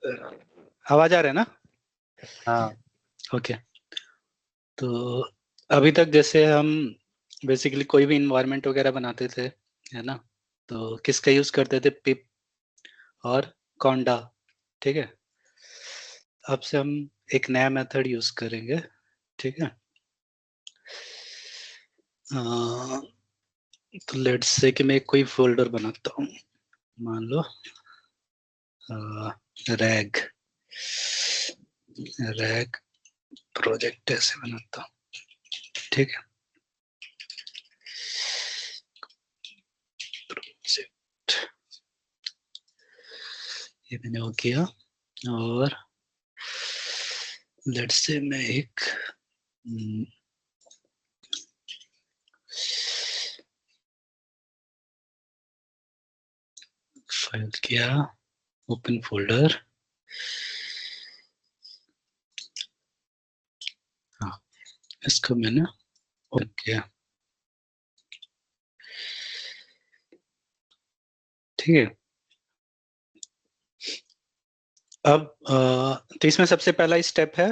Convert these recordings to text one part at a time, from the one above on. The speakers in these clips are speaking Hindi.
आवाज आ रहा है ना? हाँ ओके। तो अभी तक जैसे हम बेसिकली कोई भी इन्वायरमेंट वगैरह बनाते थे, है ना, तो किसका यूज करते थे? पिप और कॉन्डा। ठीक है। अब से हम एक नया मेथड यूज करेंगे। ठीक है। तो लेट्स से कि मैं कोई फोल्डर बनाता हूँ, मान लो रैग रैग प्रोजेक्ट ऐसे बनाता हूँ। ठीक है। प्रोजेक्ट ये मैंने वो किया, और लेट्स से मैं एक फाइल किया, ओपन फोल्डर। हाँ, इसको मैंने ओपन किया। ठीक है। अब तो इसमें सबसे पहला स्टेप है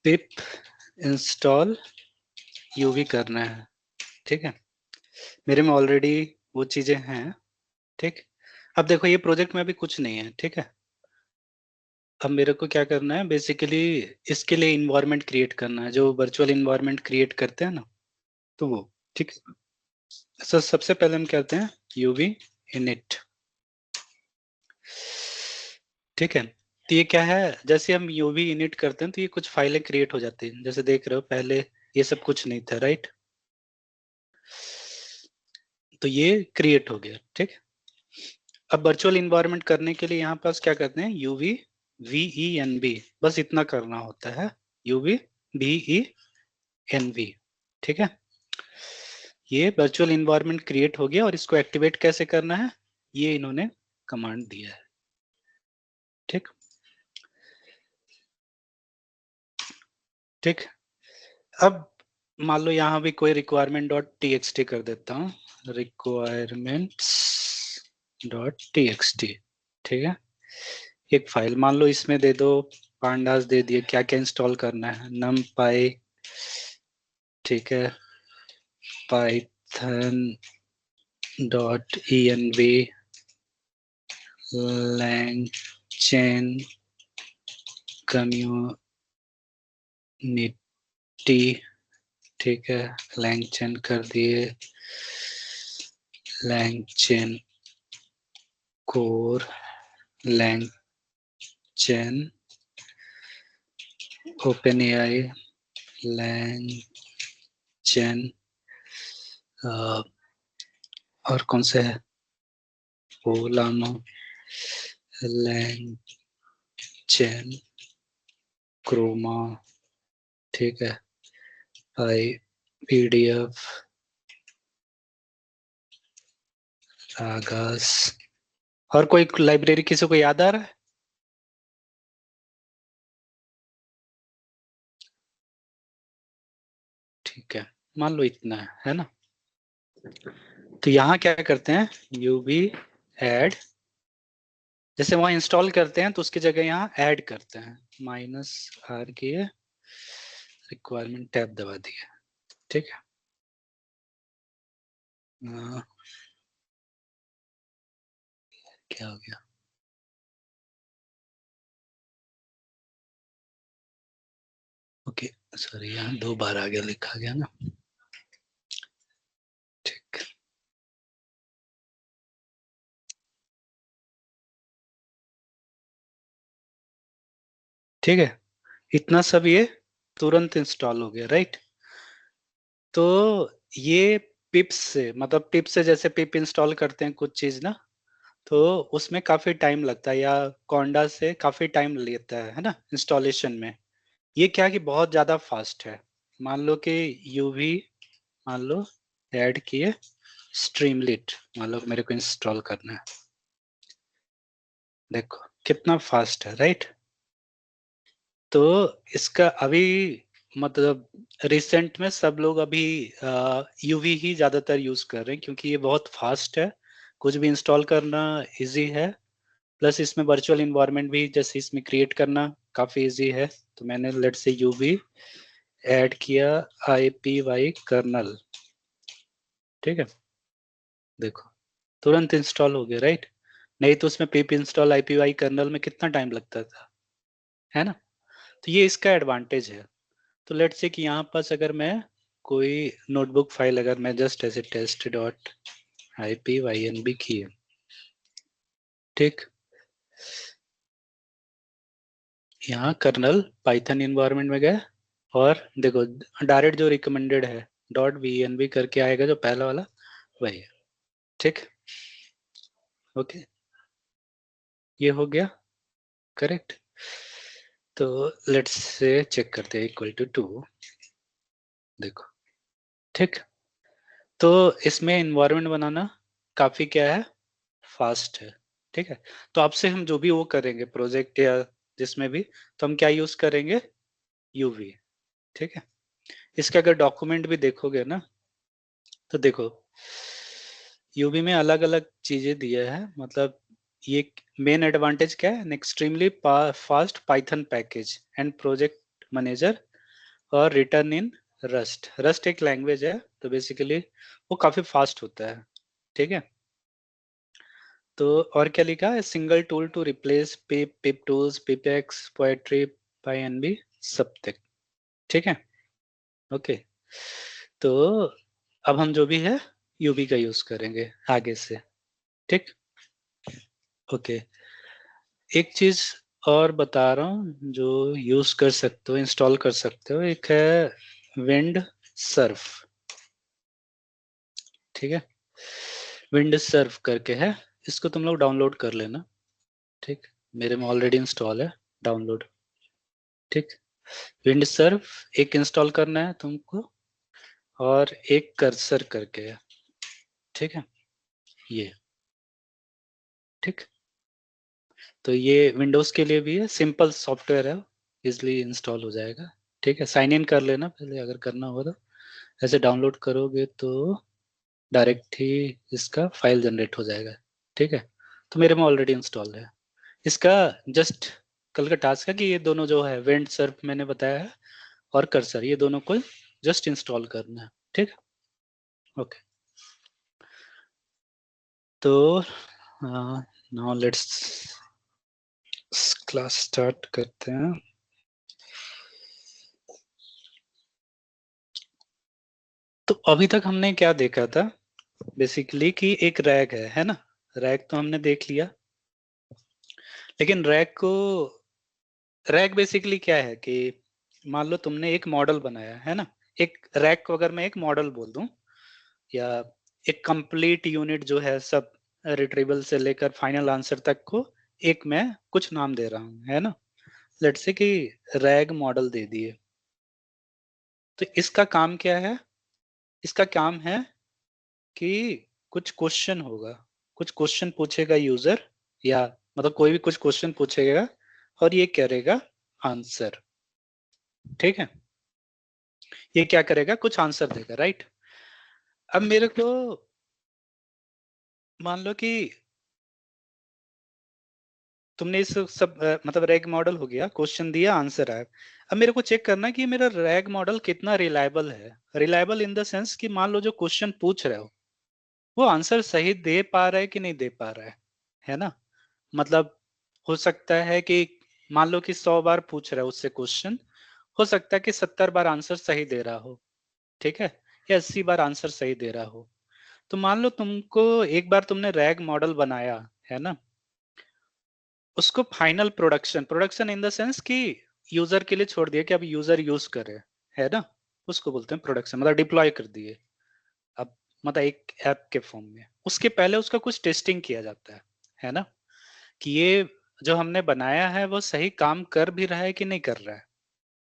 पिप इंस्टॉल यूवी करना है। ठीक है। मेरे में ऑलरेडी वो चीजें हैं। ठीक। अब देखो ये प्रोजेक्ट में अभी कुछ नहीं है। ठीक है। अब मेरे को क्या करना है बेसिकली, इसके लिए इन्वायरमेंट क्रिएट करना है, जो वर्चुअल इन्वायरमेंट क्रिएट करते हैं ना, तो वो। ठीक है। सर सबसे पहले हम कहते हैं यूवी इनिट। ठीक है। तो ये क्या है, जैसे हम यूवी इनिट करते हैं तो ये कुछ फाइलें क्रिएट हो जाती हैं, जैसे देख रहे हो पहले ये सब कुछ नहीं था, राइट? तो ये क्रिएट हो गया। ठीक है। अब वर्चुअल इन्वायरमेंट करने के लिए यहाँ पास क्या करते हैं, यूवी VENV, बस इतना करना होता है, यूवी VENV। ठीक है। ये वर्चुअल इन्वायरमेंट क्रिएट हो गया, और इसको एक्टिवेट कैसे करना है ये इन्होंने कमांड दिया है। ठीक। ठीक। अब मान लो यहाँ भी कोई रिक्वायरमेंट डॉट टीएक्सटी कर देता हूँ, रिक्वायरमेंट्स डॉट टीएक्सटी। ठीक है। एक फाइल मान लो इसमें दे दो, पांडास दे दिए, क्या क्या इंस्टॉल करना है, नम पाई। ठीक है। Python dot env langchain community। ठीक है। langchain कर दिए, langchain core, langchain OpenAI, langchain और कौन से है, ओलानो, langchain क्रोमा। ठीक है। Py PDF Ragas. और कोई लाइब्रेरी किसी को याद आ रहा है? ठीक है। मान लो इतना है ना? तो यहाँ क्या करते हैं, यूवी एड, जैसे वहां इंस्टॉल करते हैं तो उसकी जगह यहाँ ऐड करते हैं, -r किए, रिक्वायरमेंट टैब दबा दिए। ठीक है। क्या हो गया? ओके, सॉरी, यहाँ 2 बार आगे लिखा गया ना। ठीक। ठीक है। इतना सब ये तुरंत इंस्टॉल हो गया, राइट? तो ये पिप से, मतलब पिप से जैसे पिप इंस्टॉल करते हैं कुछ चीज ना, तो उसमें काफी टाइम लगता है, या कोंडा से काफी टाइम लेता है ना इंस्टॉलेशन में। ये क्या कि बहुत ज्यादा फास्ट है। मान लो कि यूवी, मान लो ऐड किए, स्ट्रीमलिट मान लो मेरे को इंस्टॉल करना है, देखो कितना फास्ट है, राइट? तो इसका अभी मतलब रिसेंट में सब लोग अभी यूवी ही ज्यादातर यूज कर रहे हैं, क्योंकि ये बहुत फास्ट है, कुछ भी इंस्टॉल करना इजी है, प्लस इसमें वर्चुअल इन्वायरमेंट भी जैसे इसमें क्रिएट करना काफी इजी है। तो मैंने लेट से यूवी ऐड किया IPY कर्नल, ठीक है, देखो तुरंत इंस्टॉल हो गया, राइट। नहीं तो उसमें पिप इंस्टॉल IPY कर्नल में कितना टाइम लगता था, है ना। तो ये इसका एडवांटेज है। तो लेट्स से कि यहाँ पास अगर मैं कोई नोटबुक फाइल अगर मैं जस्ट ऐसे test.ipynb की है, ठीक, यहाँ कर्नल पाइथन इन्वायरमेंट में गए और देखो डायरेक्ट जो रिकमेंडेड है .venv करके आएगा, जो पहला वाला वही है, ठीक, ओके, ये हो गया करेक्ट। तो लेट्स से चेक करते हैं इक्वल टू 2, देखो, ठीक। तो इसमें इन्वायरमेंट बनाना काफी क्या है, फास्ट है, ठीक है। तो आपसे हम जो भी वो करेंगे प्रोजेक्ट या जिसमें भी, तो हम क्या यूज करेंगे, यूवी, ठीक है। इसके अगर डॉक्यूमेंट भी देखोगे ना, तो देखो यूवी में अलग अलग चीजें दिए हैं, मतलब ये मेन एडवांटेज क्या है, an extremely fast Python package and project manager और रिटर्न इन रस्ट। रस्ट एक लैंग्वेज है, तो बेसिकली वो काफी फास्ट होता है, ठीक है। तो और क्या लिखा है, single tool to replace pip, pip tools, pipx, poetry, पाईएनबी, सब तक, ठीक है, ओके। तो अब हम जो भी है यूबी का यूज करेंगे आगे से, ठीक, ओके। एक चीज और बता रहा हूँ जो यूज कर सकते हो, इंस्टॉल कर सकते हो, एक है विंड सर्फ, ठीक है, विंड सर्फ करके है, इसको तुम लोग डाउनलोड कर लेना, ठीक, मेरे में ऑलरेडी इंस्टॉल है, डाउनलोड, ठीक। विंड सर्फ एक इंस्टॉल करना है तुमको, और एक कर्सर करके है, ठीक है, ये, ठीक। तो ये विंडोज के लिए भी है, सिंपल सॉफ्टवेयर है, इजिली इंस्टॉल हो जाएगा, ठीक है। साइन इन कर लेना पहले अगर करना होगा तो, ऐसे डाउनलोड करोगे तो डायरेक्ट ही इसका फाइल जनरेट हो जाएगा, ठीक है। तो मेरे में ऑलरेडी इंस्टॉल है इसका। जस्ट कल का टास्क है कि ये दोनों जो है विंड सर्फ मैंने बताया है और कर्सर, ये दोनों को जस्ट इंस्टॉल करना है, ठीक है, ओके। तो नाउ लेट्स क्लास स्टार्ट करते हैं। तो अभी तक हमने क्या देखा था, बेसिकली कि एक रैग है ना, रैग तो हमने देख लिया, लेकिन रैग बेसिकली क्या है कि मान लो तुमने एक मॉडल बनाया है ना, एक रैग को अगर मैं एक मॉडल बोल दूं, या एक कंप्लीट यूनिट जो है सब रिट्रीवल से लेकर फाइनल आंसर तक को एक मैं कुछ नाम दे रहा हूं, है ना, लेट्स से कि रैग मॉडल दे दिए। तो इसका काम क्या है, इसका काम है कि कुछ क्वेश्चन होगा, कुछ क्वेश्चन पूछेगा यूजर, या मतलब कोई भी कुछ क्वेश्चन पूछेगा और ये करेगा आंसर, ठीक है, ये क्या करेगा, कुछ आंसर देगा, राइट। अब मेरे को मान लो कि तुमने इस सब मतलब रैग मॉडल हो गया, क्वेश्चन दिया, आंसर आया। अब मेरे को चेक करना है कि मेरा रैग मॉडल कितना रिलायबल है, रिलायबल इन द सेंस कि मान लो जो क्वेश्चन पूछ रहे हो वो आंसर सही दे पा रहा है कि नहीं दे पा रहा है ना। मतलब हो सकता है कि मान लो कि 100 बार पूछ रहा है उससे क्वेश्चन, हो सकता है कि 70 बार आंसर सही दे रहा हो, ठीक है, या 80 बार आंसर सही दे रहा हो। तो मान लो तुमको एक बार तुमने रैग मॉडल बनाया, है ना, उसको final production, production in the sense कि यूजर के लिए छोड़ दिया कि अब यूजर यूज करे, है ना, उसको बोलते हैं प्रोडक्शन, मतलब डिप्लॉय कर दिए अब, मतलब एक ऐप के फॉर्म में। उसके पहले उसका कुछ टेस्टिंग किया जाता है ना, कि ये जो हमने बनाया है वो सही काम कर भी रहा है कि नहीं कर रहा है,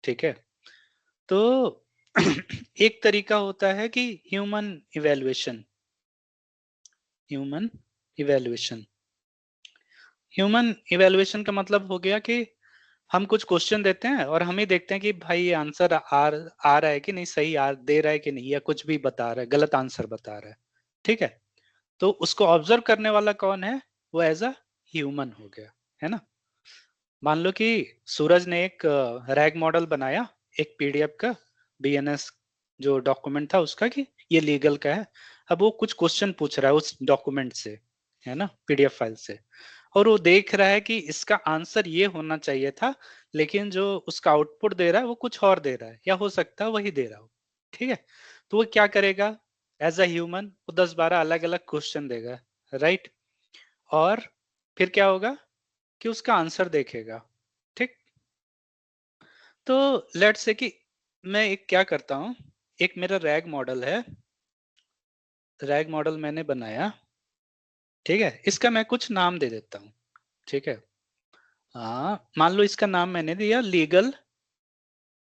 ठीक है। तो एक तरीका होता है कि human evaluation, human evaluation, human evaluation का मतलब हो गया कि हम कुछ क्वेश्चन देते हैं और हम ही देखते हैं कि भाई ये आंसर आ रहा है कि नहीं, सही दे रहा है कि नहीं, या कुछ भी बता रहा है, गलत आंसर बता रहा है। ठीक है, तो उसको ऑब्जर्व करने वाला कौन है? वो एज अ ह्यूमन हो गया, है ना। मान लो कि सूरज ने एक रैग मॉडल बनाया, एक पीडीएफ का, बीएनएस जो डॉक्यूमेंट था उसका, कि ये लीगल का है। अब वो कुछ क्वेश्चन पूछ रहा है उस डॉक्यूमेंट से, है ना, पीडीएफ फाइल से, और वो देख रहा है कि इसका आंसर ये होना चाहिए था, लेकिन जो उसका आउटपुट दे रहा है वो कुछ और दे रहा है, या हो सकता है वही दे रहा हो। ठीक है, तो वो क्या करेगा? एज अ ह्यूमन वो 10-12 अलग अलग क्वेश्चन देगा, राइट। और फिर क्या होगा कि उसका आंसर देखेगा। ठीक, तो लेट्स से कि मैं एक क्या करता हूं, एक मेरा रैग मॉडल है, रैग मॉडल मैंने बनाया। ठीक है, इसका मैं कुछ नाम दे देता हूं। ठीक है, हाँ, मान लो इसका नाम मैंने दिया लीगल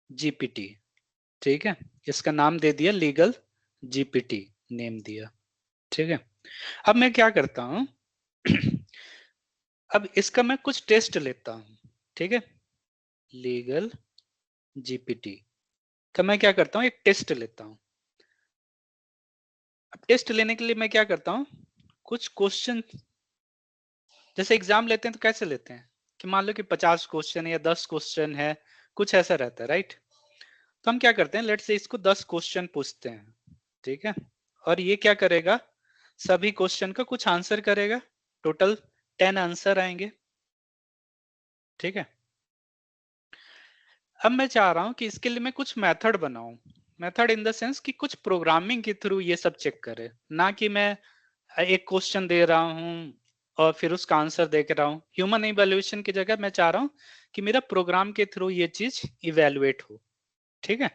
जीपीटी। ठीक है, इसका नाम दे दिया लीगल जीपीटी, नेम दिया। ठीक है, अब मैं क्या करता हूं अब इसका मैं कुछ टेस्ट लेता हूं। ठीक है, लीगल जीपीटी का मैं क्या करता हूं, एक टेस्ट लेता हूं। अब टेस्ट लेने के लिए मैं क्या करता हूं, कुछ क्वेश्चन, जैसे एग्जाम लेते हैं तो कैसे लेते हैं कि मान लो कि 50 क्वेश्चन या 10 क्वेश्चन है, कुछ ऐसा रहता है, राइट। तो हम क्या करते हैं, लेट्स से इसको 10 क्वेश्चन पूछते हैं। ठीक है, और ये क्या करेगा, सभी क्वेश्चन का कुछ आंसर करेगा, टोटल 10 आंसर आएंगे। ठीक है, अब मैं चाह रहा हूं कि इसके लिए मैं कुछ मेथड बनाऊं, मेथड इन द सेंस कि कुछ प्रोग्रामिंग के थ्रू ये सब चेक करे, ना कि मैं एक क्वेश्चन दे रहा हूं और फिर उसका आंसर देख रहा हूं। ह्यूमन इवेल्युएशन की जगह मैं चाह रहा हूं कि मेरा प्रोग्राम के थ्रू ये चीज इवेल्युएट हो। ठीक है,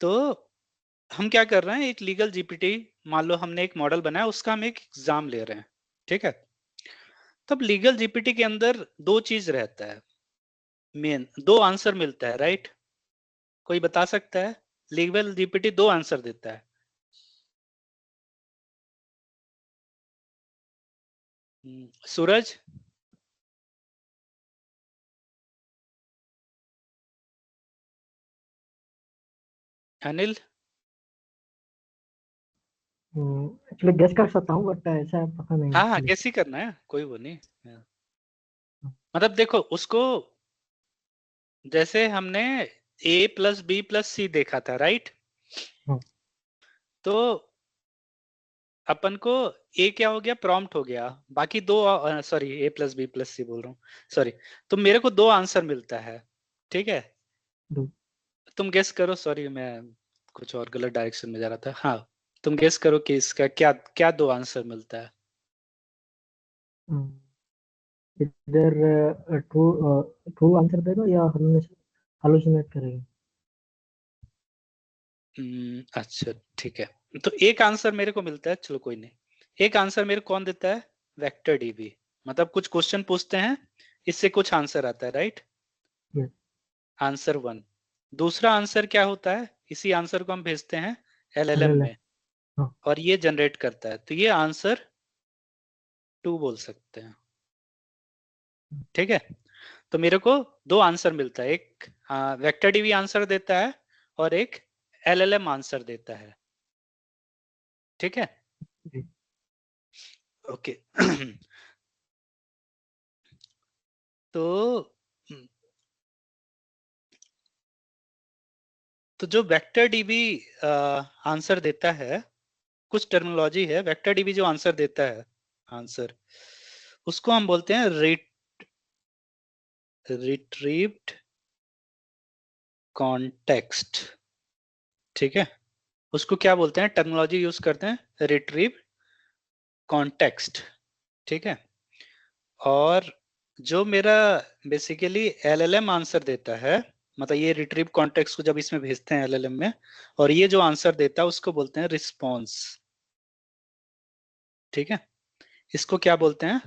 तो हम क्या कर रहे हैं, एक लीगल जीपीटी, मान लो हमने एक मॉडल बनाया, उसका हम एक एग्जाम ले रहे हैं। ठीक है, तब लीगल जीपीटी के अंदर दो चीज रहता है, मेन दो आंसर मिलता है, राइट। कोई बता सकता है? लीगल जीपीटी दो आंसर देता है। सूरज, अनिल। एक्चुअली गेस कर सकता हूँ बट ऐसा पता नहीं हाँ हाँ, एक्चुअली। कैसे करना है, कोई वो नहीं। मतलब देखो उसको, जैसे हमने A+B+C देखा था, राइट। हाँ तो अपन को ए क्या हो गया, प्रॉम्प्ट हो गया, बाकी दो, सॉरी A+B+C बोल रहा हूँ, सॉरी। तो मेरे को दो आंसर मिलता है। ठीक है, दो। तुम गेस करो, सॉरी मैं कुछ और गलत डायरेक्शन में जा रहा था। हाँ, तुम गेस करो कि इसका क्या क्या दो आंसर मिलता है। इधर ट्रू ट्रू आंसर देगा या हालुसिनेट करेगा। अच्छा ठीक है, तो एक आंसर मेरे को मिलता है, चलो कोई नहीं। एक आंसर मेरे को कौन देता है? Vector dB. मतलब कुछ क्वेश्चन पूछते हैं, इससे कुछ आंसर आता है, राइट। यस। Answer one. दूसरा आंसर क्या होता है, इसी आंसर को हम भेजते हैं एलएलएम एलएलएम। में, हाँ। और ये जनरेट करता है, तो ये आंसर टू बोल सकते हैं। ठीक है, तो मेरे को दो आंसर मिलता है, एक वेक्टर डीबी आंसर देता है और एक एलएलएम आंसर देता है। ठीक है, जी। ओके तो तो जो वेक्टर डीबी आंसर देता है, कुछ टर्मिनोलॉजी है, वेक्टर डीबी जो आंसर देता है, आंसर, उसको हम बोलते हैं रिट्रीव्ड कॉन्टेक्स्ट। ठीक है, उसको क्या बोलते हैं, टर्मिनोलॉजी यूज करते हैं, रिट्रीव कॉन्टेक्स्ट। ठीक है, और जो मेरा बेसिकली एलएलएम आंसर देता है, मतलब ये रिट्रीव कॉन्टेक्स्ट को जब इसमें भेजते हैं एलएलएम में, और ये जो आंसर देता है उसको बोलते हैं रिस्पॉन्स। ठीक है, इसको क्या बोलते हैं,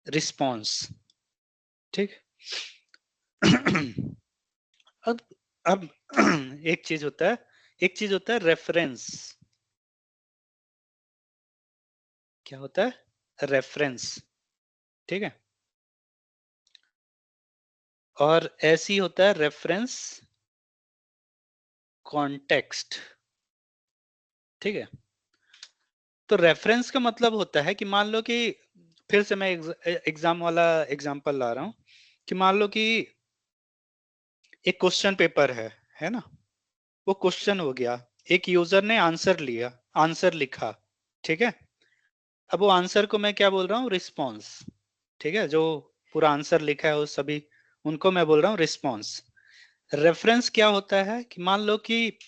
रिस्पॉन्स। ठीक अब अब एक चीज होता है, एक चीज होता है रेफरेंस। क्या होता है? रेफरेंस। ठीक है, और ऐसी होता है रेफरेंस कॉन्टेक्स्ट। ठीक है, तो रेफरेंस का मतलब होता है कि मान लो कि फिर से मैं एग्जाम वाला एग्जांपल ला रहा हूं कि मान लो कि एक क्वेश्चन पेपर है ना, वो क्वेश्चन हो गया, एक यूजर ने आंसर लिया, आंसर लिखा, ठीक है। अब वो आंसर को मैं क्या बोल रहा हूँ, रिस्पॉन्स। ठीक है, जो पूरा आंसर लिखा है वो सभी, उनको मैं बोल रहा हूँ रिस्पॉन्स। रेफरेंस क्या होता है कि मान लो कि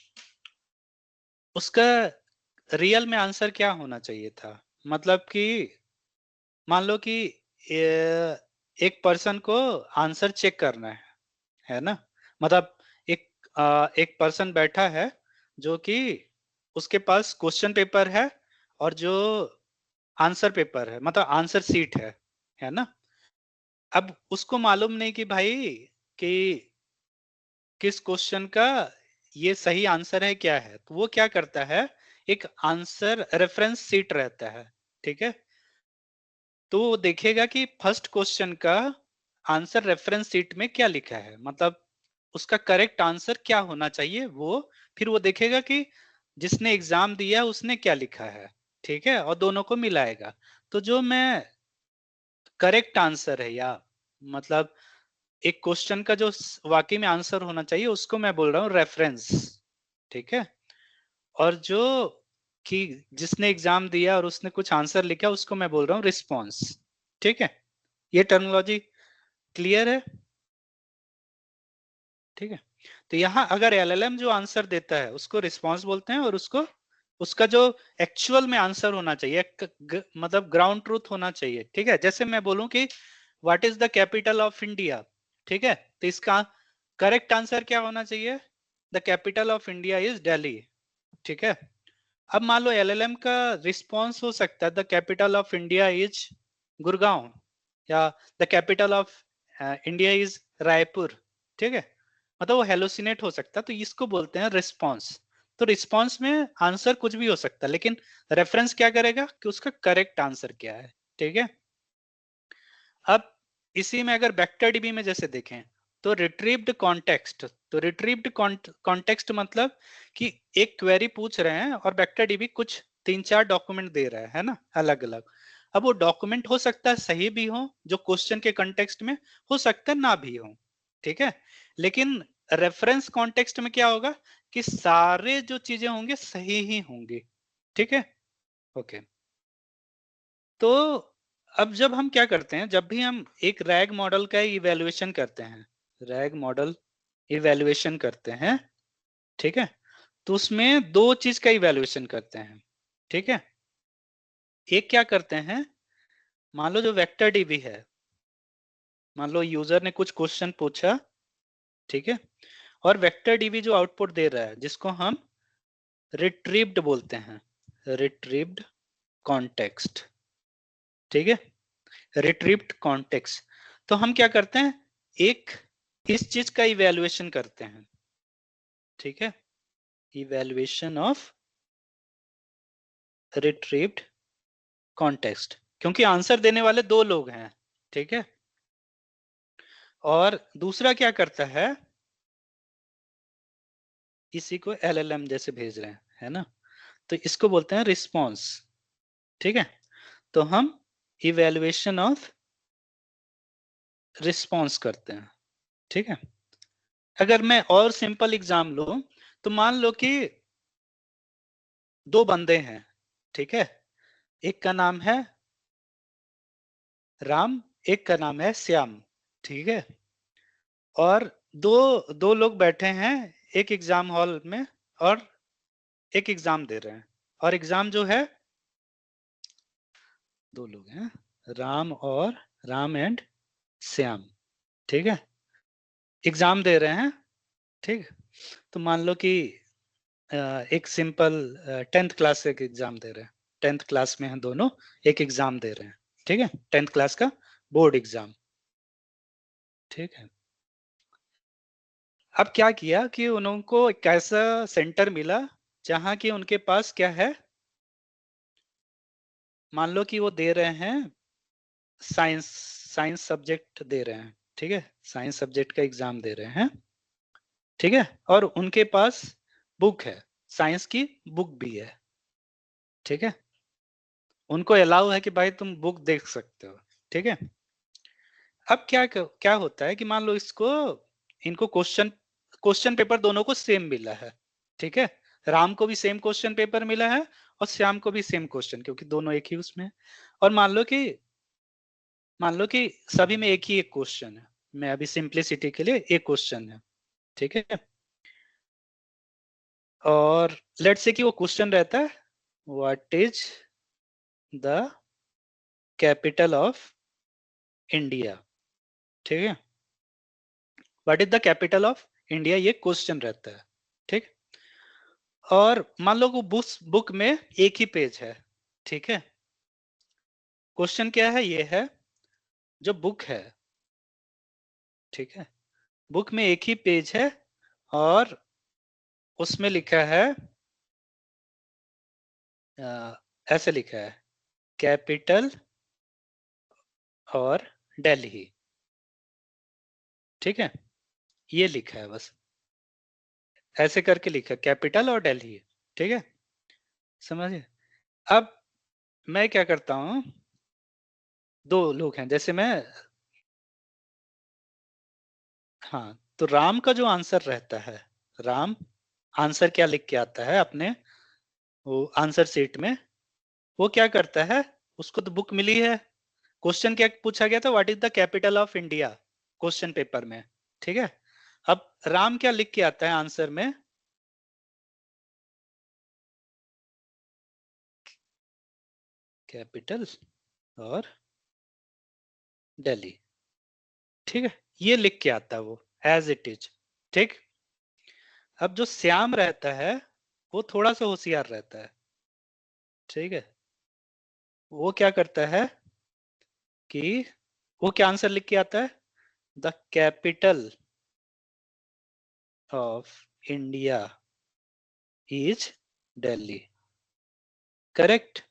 उसका रियल में आंसर क्या होना चाहिए था, मतलब कि मान लो कि एक पर्सन को आंसर चेक करना है ना, मतलब एक एक पर्सन बैठा है जो कि उसके पास क्वेश्चन पेपर है और जो आंसर पेपर है, मतलब आंसर सीट है ना। अब उसको मालूम नहीं कि भाई कि किस क्वेश्चन का ये सही आंसर है क्या है, तो वो क्या करता है, एक आंसर रेफरेंस सीट रहता है, ठीक है। तो वो देखेगा कि फर्स्ट क्वेश्चन का आंसर रेफरेंस सीट में क्या लिखा है, मतलब उसका करेक्ट आंसर क्या होना चाहिए वो, फिर वो देखेगा कि जिसने एग्जाम दिया उसने क्या लिखा है, ठीक है, और दोनों को मिलाएगा। तो जो मैं करेक्ट आंसर है, या मतलब एक क्वेश्चन का जो वाकई में आंसर होना चाहिए, उसको मैं बोल रहा हूँ रेफरेंस, ठीक है। और जो कि जिसने एग्जाम दिया और उसने कुछ आंसर लिखा, उसको मैं बोल रहा हूँ रिस्पॉन्स, ठीक है। ये टर्मिनोलॉजी क्लियर है? ठीक है, तो यहाँ अगर एलएलएम जो आंसर देता है उसको रिस्पॉन्स बोलते हैं, और उसको उसका जो एक्चुअल में आंसर होना चाहिए, मतलब ग्राउंड ट्रूथ होना चाहिए, ठीक है। जैसे मैं बोलूं कि what is the capital of India, ठीक है, तो इसका करेक्ट आंसर क्या होना चाहिए, the capital of India is Delhi, ठीक है। अब मान लो एलएलएम का रिस्पॉन्स हो सकता है the capital of India is Gurgaon, या the capital of India is Raipur, ठीक है। मतलब वो हेलोसिनेट हो सकता है, तो इसको बोलते हैं रिस्पॉन्स। तो रिस्पॉन्स में आंसर कुछ भी हो सकता है, लेकिन रेफरेंस क्या करेगा कि उसका करेक्ट आंसर क्या है, ठीक है। अब इसी में अगर वेक्टर डीबी में जैसे देखें, तो रिट्रीव्ड कॉन्टेक्स्ट, तो रिट्रीव्ड कॉन्टेक्स्ट मतलब कि एक क्वेरी पूछ रहे हैं और वेक्टर डीबी कुछ 3-4 डॉक्यूमेंट दे रहा है ना, अलग अलग। अब वो डॉक्यूमेंट हो सकता है सही भी हो, जो क्वेश्चन के कंटेक्स्ट में, हो सकता है ना भी हो, ठीक है। लेकिन रेफरेंस कॉन्टेक्स्ट में क्या होगा कि सारे जो चीजें होंगे सही ही होंगी, ठीक है। ओके, तो अब जब हम क्या करते हैं, जब भी हम एक रैग मॉडल का इवैल्यूएशन करते हैं, रैग मॉडल इवैल्यूएशन करते हैं, ठीक है, तो उसमें दो चीज का इवैल्यूएशन करते हैं, ठीक है। एक क्या करते हैं, मान लो जो वेक्टर डीबी है, मान लो यूजर ने कुछ क्वेश्चन पूछा, ठीक है, और वेक्टर डीबी जो आउटपुट दे रहा है जिसको हम रिट्रीव्ड बोलते हैं, रिट्रीव्ड कॉन्टेक्स्ट, ठीक है, रिट्रीव्ड कॉन्टेक्स्ट। तो हम क्या करते हैं, एक इस चीज का इवैल्यूएशन करते हैं, ठीक है, इवैल्यूएशन ऑफ रिट्रीव्ड कॉन्टेक्स्ट, क्योंकि आंसर देने वाले दो लोग हैं, ठीक है। और दूसरा क्या करता है, इसी को एलएलएम जैसे भेज रहे हैं ना, तो इसको बोलते हैं रिस्पॉन्स, ठीक है। तो हम इवैल्यूएशन ऑफ रिस्पॉन्स करते हैं, ठीक है। अगर मैं और सिंपल एग्जाम लूं, तो मान लो कि दो बंदे हैं, ठीक है, एक का नाम है राम, एक का नाम है श्याम, ठीक है। और दो दो लोग बैठे हैं एक एग्जाम हॉल में, और एक एग्जाम दे रहे हैं, और एग्जाम जो है, दो लोग हैं, राम और राम एंड श्याम, ठीक है, एग्जाम दे रहे हैं, ठीक। तो मान लो कि एक सिंपल 10th क्लास का एग्जाम दे रहे हैं, 10th क्लास में हैं दोनों, एक एग्जाम दे रहे हैं, ठीक है, 10th क्लास का बोर्ड एग्जाम, ठीक है। अब क्या किया कि उनको एक ऐसा सेंटर मिला जहां कि उनके पास क्या है, मान लो कि वो दे रहे हैं साइंस, साइंस सब्जेक्ट दे रहे हैं, ठीक है, साइंस सब्जेक्ट का एग्जाम दे रहे हैं, ठीक है, और उनके पास बुक है, साइंस की बुक भी है, ठीक है, उनको अलाउ है कि भाई तुम बुक देख सकते हो, ठीक है। अब क्या होता है कि मान लो इनको क्वेश्चन क्वेश्चन पेपर दोनों को सेम मिला है, ठीक है, राम को भी सेम क्वेश्चन पेपर मिला है और श्याम को भी सेम क्वेश्चन, क्योंकि दोनों एक ही उसमें है। और मान लो कि सभी में एक ही एक क्वेश्चन है, मैं अभी सिंप्लिसिटी के लिए एक क्वेश्चन है, ठीक है, और लेट्स से कि वो क्वेश्चन रहता है what is the capital of India, ठीक है, what is the capital of India, ये क्वेश्चन रहता है, ठीक। और मान लो वो बुक में एक ही पेज है, ठीक है, क्वेश्चन क्या है, ये है जो बुक है, ठीक है, बुक में एक ही पेज है और उसमें लिखा है ऐसे लिखा है कैपिटल और दिल्ली, ठीक है, ये लिखा है बस, ऐसे करके लिखा है कैपिटल और दिल्ली, ठीक है, समझिए। अब मैं क्या करता हूं, दो लोग हैं, जैसे मैं, हाँ, तो राम का जो आंसर रहता है, राम आंसर क्या लिख के आता है अपने वो आंसर शीट में, वो क्या करता है, उसको तो बुक मिली है, क्वेश्चन क्या पूछा गया था, what is the capital of India, question paper में, ठीक है। अब राम क्या लिख के आता है आंसर में, कैपिटल और दिल्ली, ठीक है, ये लिख के आता है वो एज इट इज, ठीक। अब जो श्याम रहता है वो थोड़ा सा होशियार रहता है, ठीक है, वो क्या करता है कि वो क्या आंसर लिख के आता है, the capital of India is Delhi, correct.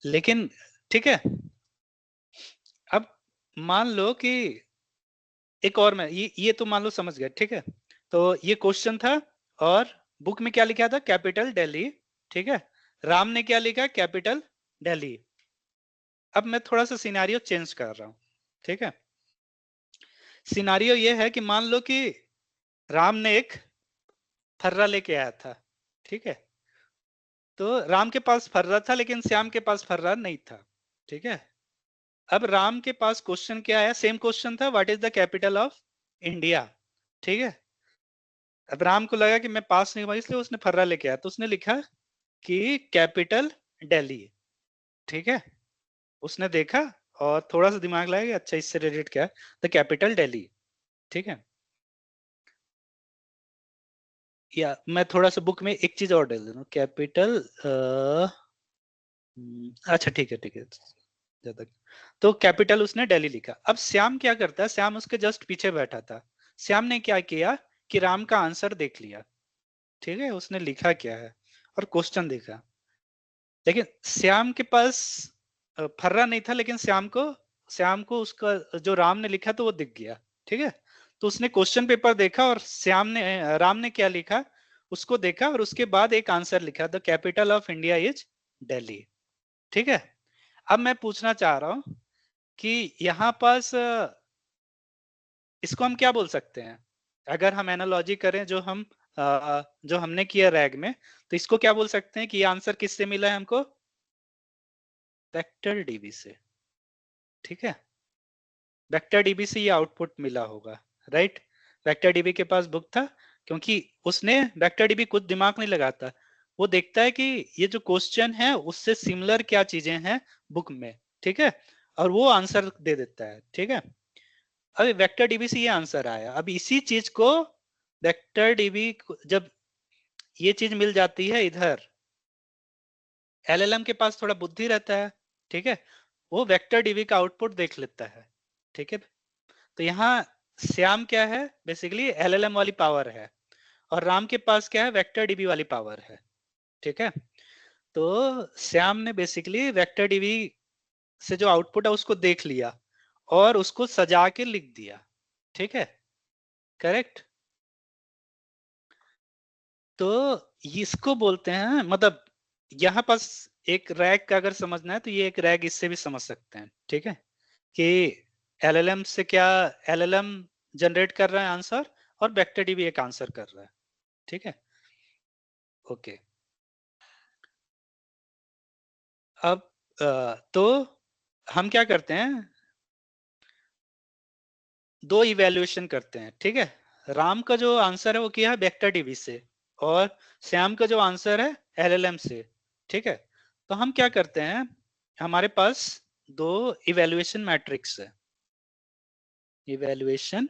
लेकिन ठीक है, अब मान लो कि एक और मैं ये तो मान लो समझ गए, ठीक है, तो ये क्वेश्चन था और बुक में क्या लिखा था, कैपिटल दिल्ली, ठीक है, राम ने क्या लिखा, कैपिटल दिल्ली। अब मैं थोड़ा सा सिनारियो चेंज कर रहा हूं, ठीक है, सिनारियो ये है कि मान लो कि राम ने एक फर्रा लेके आया था, ठीक है, तो राम के पास फर्रा था लेकिन श्याम के पास फर्रा नहीं था, ठीक है। अब राम के पास क्वेश्चन क्या आया, सेम क्वेश्चन था, what is the capital of India, ठीक है। अब राम को लगा कि मैं पास नहीं हुआ, इसलिए उसने फर्रा लेके आया, तो उसने लिखा कि कैपिटल दिल्ली, ठीक है, उसने देखा और थोड़ा सा दिमाग लगाया, अच्छा इससे रिलेटेड क्या है, द कैपिटल दिल्ली, ठीक है। या मैं थोड़ा सा बुक में एक चीज और डाल दूं, कैपिटल, अच्छा ठीक है, ठीक है, ज्यादा, तो कैपिटल उसने दिल्ली लिखा। अब श्याम क्या करता है, श्याम उसके जस्ट पीछे बैठा था, श्याम ने क्या किया कि राम का आंसर देख लिया, ठीक है, उसने लिखा क्या है और क्वेश्चन देखा, लेकिन श्याम के पास फर्रा नहीं था, लेकिन श्याम को उसका जो राम ने लिखा तो वो दिख गया, ठीक है। तो उसने क्वेश्चन पेपर देखा और राम ने क्या लिखा उसको देखा और उसके बाद एक आंसर लिखा, the capital of India is Delhi, ठीक है। अब मैं पूछना चाह रहा हूं कि यहाँ पास इसको हम क्या बोल सकते हैं, अगर हम एनालॉजी करें जो हमने किया रैग में, तो इसको क्या बोल सकते हैं कि ये आंसर किससे मिला है हमको, वेक्टर डीबी से, ठीक है, वेक्टर डीबी से ये आउटपुट मिला होगा, राइट। वेक्टर डीबी के पास बुक था, क्योंकि उसने वेक्टर डीबी कुछ दिमाग नहीं लगाता, वो देखता है कि ये जो क्वेश्चन है उससे सिमिलर क्या चीजें हैं बुक में, ठीक है, और वो आंसर दे देता है, ठीक है। अब वेक्टर डीबी से ये आंसर आया, अब इसी चीज को वेक्टर डीबी जब ये चीज मिल जाती है इधर, एलएलएम के पास थोड़ा बुद्धि रहता है, ठीक है, वो वेक्टर डीबी का आउटपुट देख लेता है, ठीक है। तो यहाँ श्याम क्या है, बेसिकली एलएलएम वाली पावर है, और राम के पास क्या है, वेक्टर डीबी वाली पावर है, ठीक है। तो श्याम ने बेसिकली वेक्टर डीबी से जो आउटपुट है उसको देख लिया और उसको सजा के लिख दिया, ठीक है, करेक्ट। तो इसको बोलते हैं, मतलब यहाँ पास एक रैग का अगर समझना है तो ये एक रैग इससे भी समझ सकते हैं, ठीक है, कि एलएलएम से क्या, एलएलएम जनरेट कर रहा है आंसर और वेक्टर डीबी एक आंसर कर रहा है, ठीक है, ओके। अब तो हम क्या करते हैं, दो इवेल्युएशन करते हैं, ठीक है। राम का जो आंसर है वो किया है वेक्टर डीबी से, और श्याम का जो आंसर है एलएलएम से, ठीक है। तो हम क्या करते हैं, हमारे पास दो इवेल्युएशन मैट्रिक्स है, इवेल्युएशन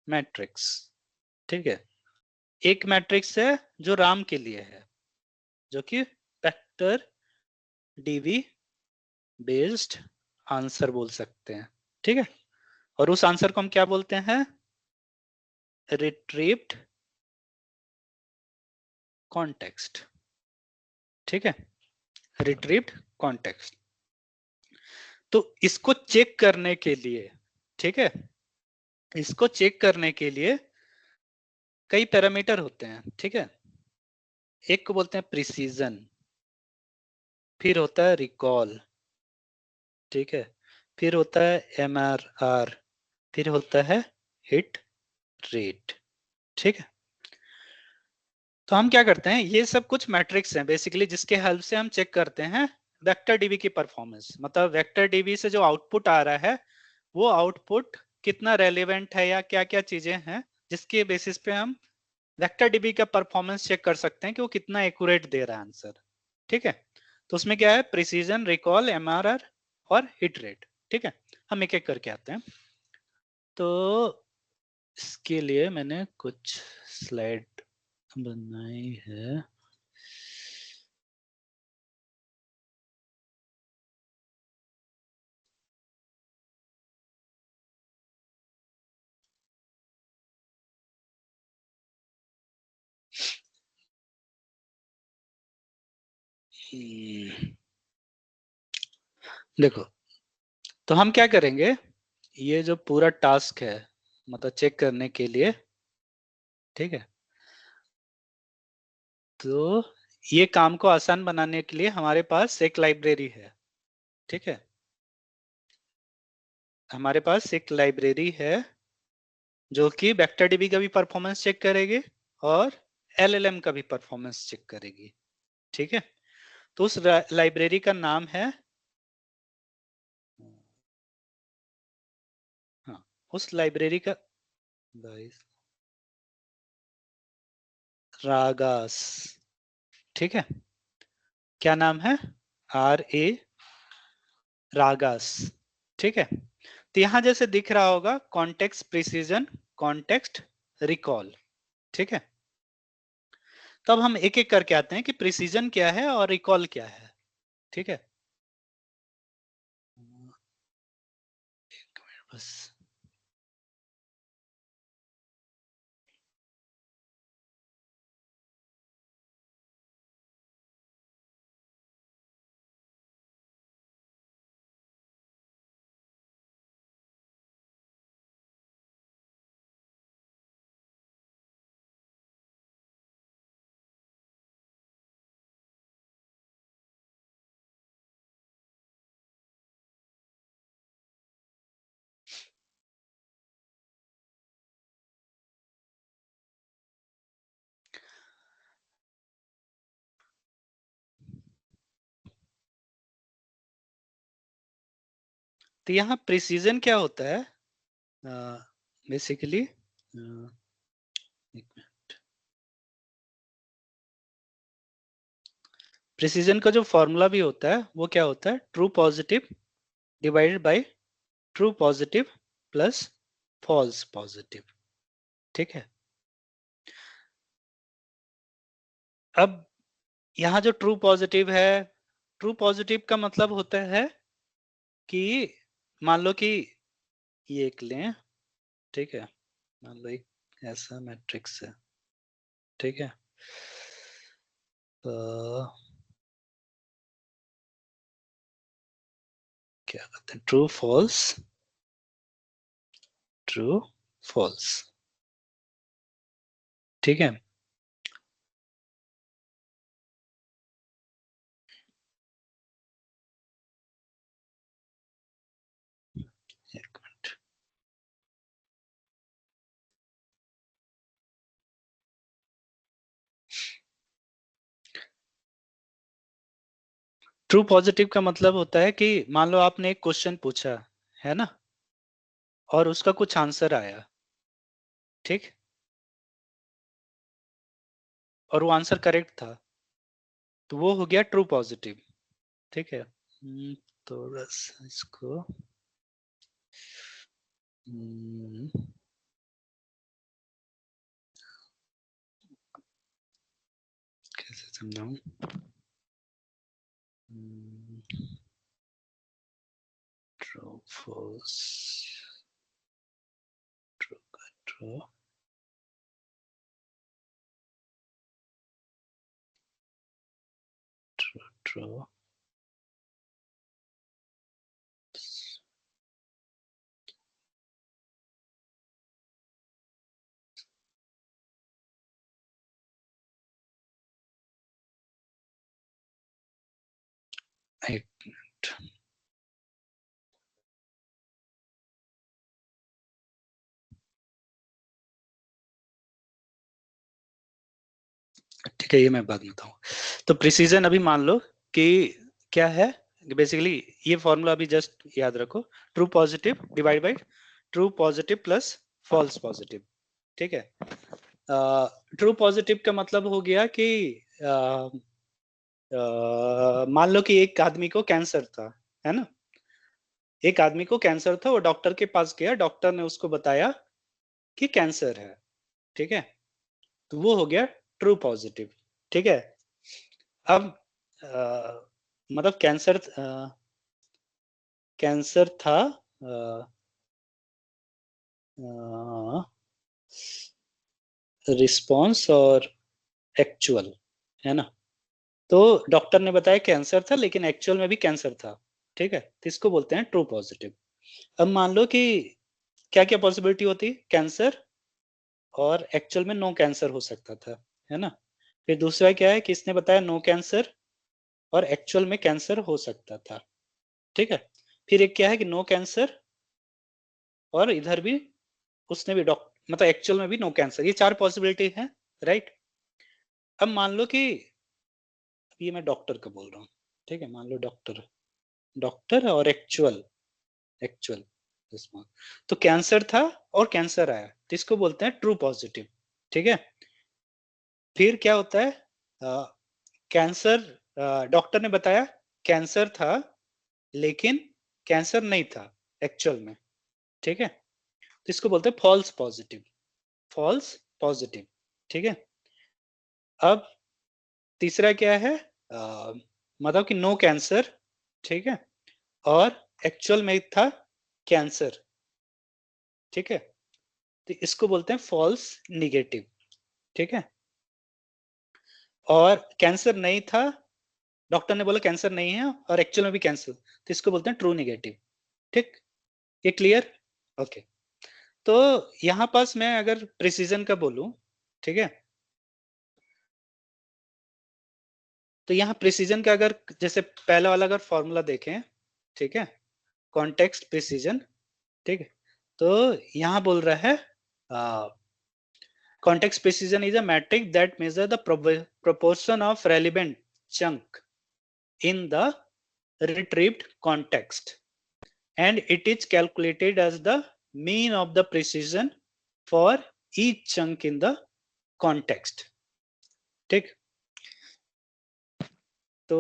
मैट्रिक्स, ठीक है। एक मैट्रिक्स है जो राम के लिए है, जो कि वेक्टर डीबी बेस्ड आंसर बोल सकते हैं, ठीक है। और उस आंसर को हम क्या बोलते हैं, रिट्रीव्ड कॉन्टेक्स्ट, ठीक है, रिट्रीव्ड कॉन्टेक्स्ट। तो इसको चेक करने के लिए, ठीक है, इसको चेक करने के लिए कई पैरामीटर होते हैं, ठीक है। एक को बोलते हैं प्रिसीजन, फिर होता है रिकॉल, ठीक है, फिर होता है एमआरआर, फिर होता है हिट रेट, ठीक है। तो हम क्या करते हैं, ये सब कुछ मैट्रिक्स हैं बेसिकली, जिसके हेल्प से हम चेक करते हैं वेक्टर डीबी की परफॉर्मेंस, मतलब वेक्टर डीबी से जो आउटपुट आ रहा है वो आउटपुट कितना रेलेवेंट है या क्या क्या चीजें हैं जिसके बेसिस पे हम वेक्टर डीबी का परफॉर्मेंस चेक कर सकते हैं कि वो कितना एक्यूरेट दे रहा है आंसर, ठीक है। तो उसमें क्या है, प्रिसीजन, रिकॉल, एमआरआर और हिट रेट, ठीक है। हम एक एक करके आते हैं। तो इसके लिए मैंने कुछ स्लाइड बनाई है। देखो, तो हम क्या करेंगे, ये जो पूरा टास्क है मतलब चेक करने के लिए, ठीक है, तो ये काम को आसान बनाने के लिए हमारे पास एक लाइब्रेरी है, ठीक है। हमारे पास एक लाइब्रेरी है जो कि वेक्टर डीबी का भी परफॉर्मेंस चेक करेगी और एलएलएम का भी परफॉर्मेंस चेक करेगी, ठीक है। तो उस लाइब्रेरी का नाम है, हाँ, उस लाइब्रेरी का रागास, ठीक है। क्या नाम है, RA रागास, ठीक है। तो यहां जैसे दिख रहा होगा कॉन्टेक्स्ट प्रिसीजन, कॉन्टेक्स्ट रिकॉल, ठीक है। तब हम एक एक करके आते हैं कि प्रिसीजन क्या है और रिकॉल क्या है, ठीक है। एक मिनट बस। तो यहाँ प्रिसीजन क्या होता है, बेसिकली प्रिसीजन का जो फॉर्मूला भी होता है वो क्या होता है, true positive divided by true positive plus false positive, ठीक है। अब यहाँ जो ट्रू पॉजिटिव है, ट्रू पॉजिटिव का मतलब होता है कि मान लो कि ये एक लें, ठीक है, मान लो एक ऐसा मैट्रिक्स है, ठीक है। तो क्या कहते हैं, ट्रू फॉल्स, ट्रू फॉल्स, ठीक है। एक मिनट, ट्रू पॉजिटिव का मतलब होता है कि मान लो आपने एक क्वेश्चन पूछा है ना, और उसका कुछ आंसर आया, ठीक, और वो आंसर करेक्ट था, तो वो हो गया ट्रू पॉजिटिव, ठीक है। तो बस इसको हम्म, कैसे समझाऊं, true false, true true, true true, एक मिनट, ठीक है, ये मैं बाद में बताऊं। तो प्रिसीजन अभी मान लो कि क्या है, बेसिकली ये फॉर्मूला अभी जस्ट याद रखो, true positive divide by true positive plus false positive, ठीक है। ट्रू पॉजिटिव का मतलब हो गया कि मान लो कि एक आदमी को कैंसर था, है ना, एक आदमी को कैंसर था, वो डॉक्टर के पास गया, डॉक्टर ने उसको बताया कि कैंसर है, ठीक है, तो वो हो गया ट्रू पॉजिटिव, ठीक है। अब मतलब कैंसर था, रिस्पॉन्स और एक्चुअल, है ना, तो डॉक्टर ने बताया कैंसर था लेकिन एक्चुअल में भी कैंसर था, ठीक है, तो इसको बोलते हैं ट्रू पॉजिटिव। अब मान लो कि क्या क्या पॉसिबिलिटी होती, कैंसर और एक्चुअल में नो कैंसर हो सकता था, है ना। फिर दूसरा क्या है कि इसने बताया नो कैंसर और एक्चुअल में कैंसर हो सकता था, ठीक है। फिर एक क्या है कि नो कैंसर और इधर भी उसने भी डॉक्टर मतलब एक्चुअल में भी नो कैंसर, ये चार पॉसिबिलिटी है, राइट। अब मान लो कि ये मैं डॉक्टर का बोल रहा हूँ, ठीक है, मान लो डॉक्टर, डॉक्टर और एक्चुअल, एक्चुअल तो कैंसर था और कैंसर आया, तो इसको बोलते हैं ट्रू पॉजिटिव, ठीक है। फिर क्या होता है, कैंसर, डॉक्टर ने बताया कैंसर था लेकिन कैंसर नहीं था एक्चुअल में, ठीक है, तो इसको बोलते हैं फॉल्स पॉजिटिव, फॉल्स पॉजिटिव, ठीक है। अब तीसरा क्या है, मतलब कि नो कैंसर, ठीक है, और एक्चुअल में था कैंसर, ठीक है, तो इसको बोलते हैं फॉल्स निगेटिव, ठीक है। और कैंसर नहीं था, डॉक्टर ने बोला कैंसर नहीं है और एक्चुअल में भी कैंसर, तो इसको बोलते हैं ट्रू निगेटिव, ठीक, ये क्लियर, ओके। तो यहां पास मैं अगर प्रिसीजन का बोलूं, ठीक है, तो यहाँ प्रिसीजन का अगर जैसे पहला वाला अगर फॉर्मूला देखें, ठीक है, कॉन्टेक्स्ट प्रिसीजन, ठीक है, तो यहाँ बोल रहा है context precision is a metric that measure the proportion of relevant chunk in the retrieved context, and it is calculated as the mean of the precision for each chunk in the context, ठीक। तो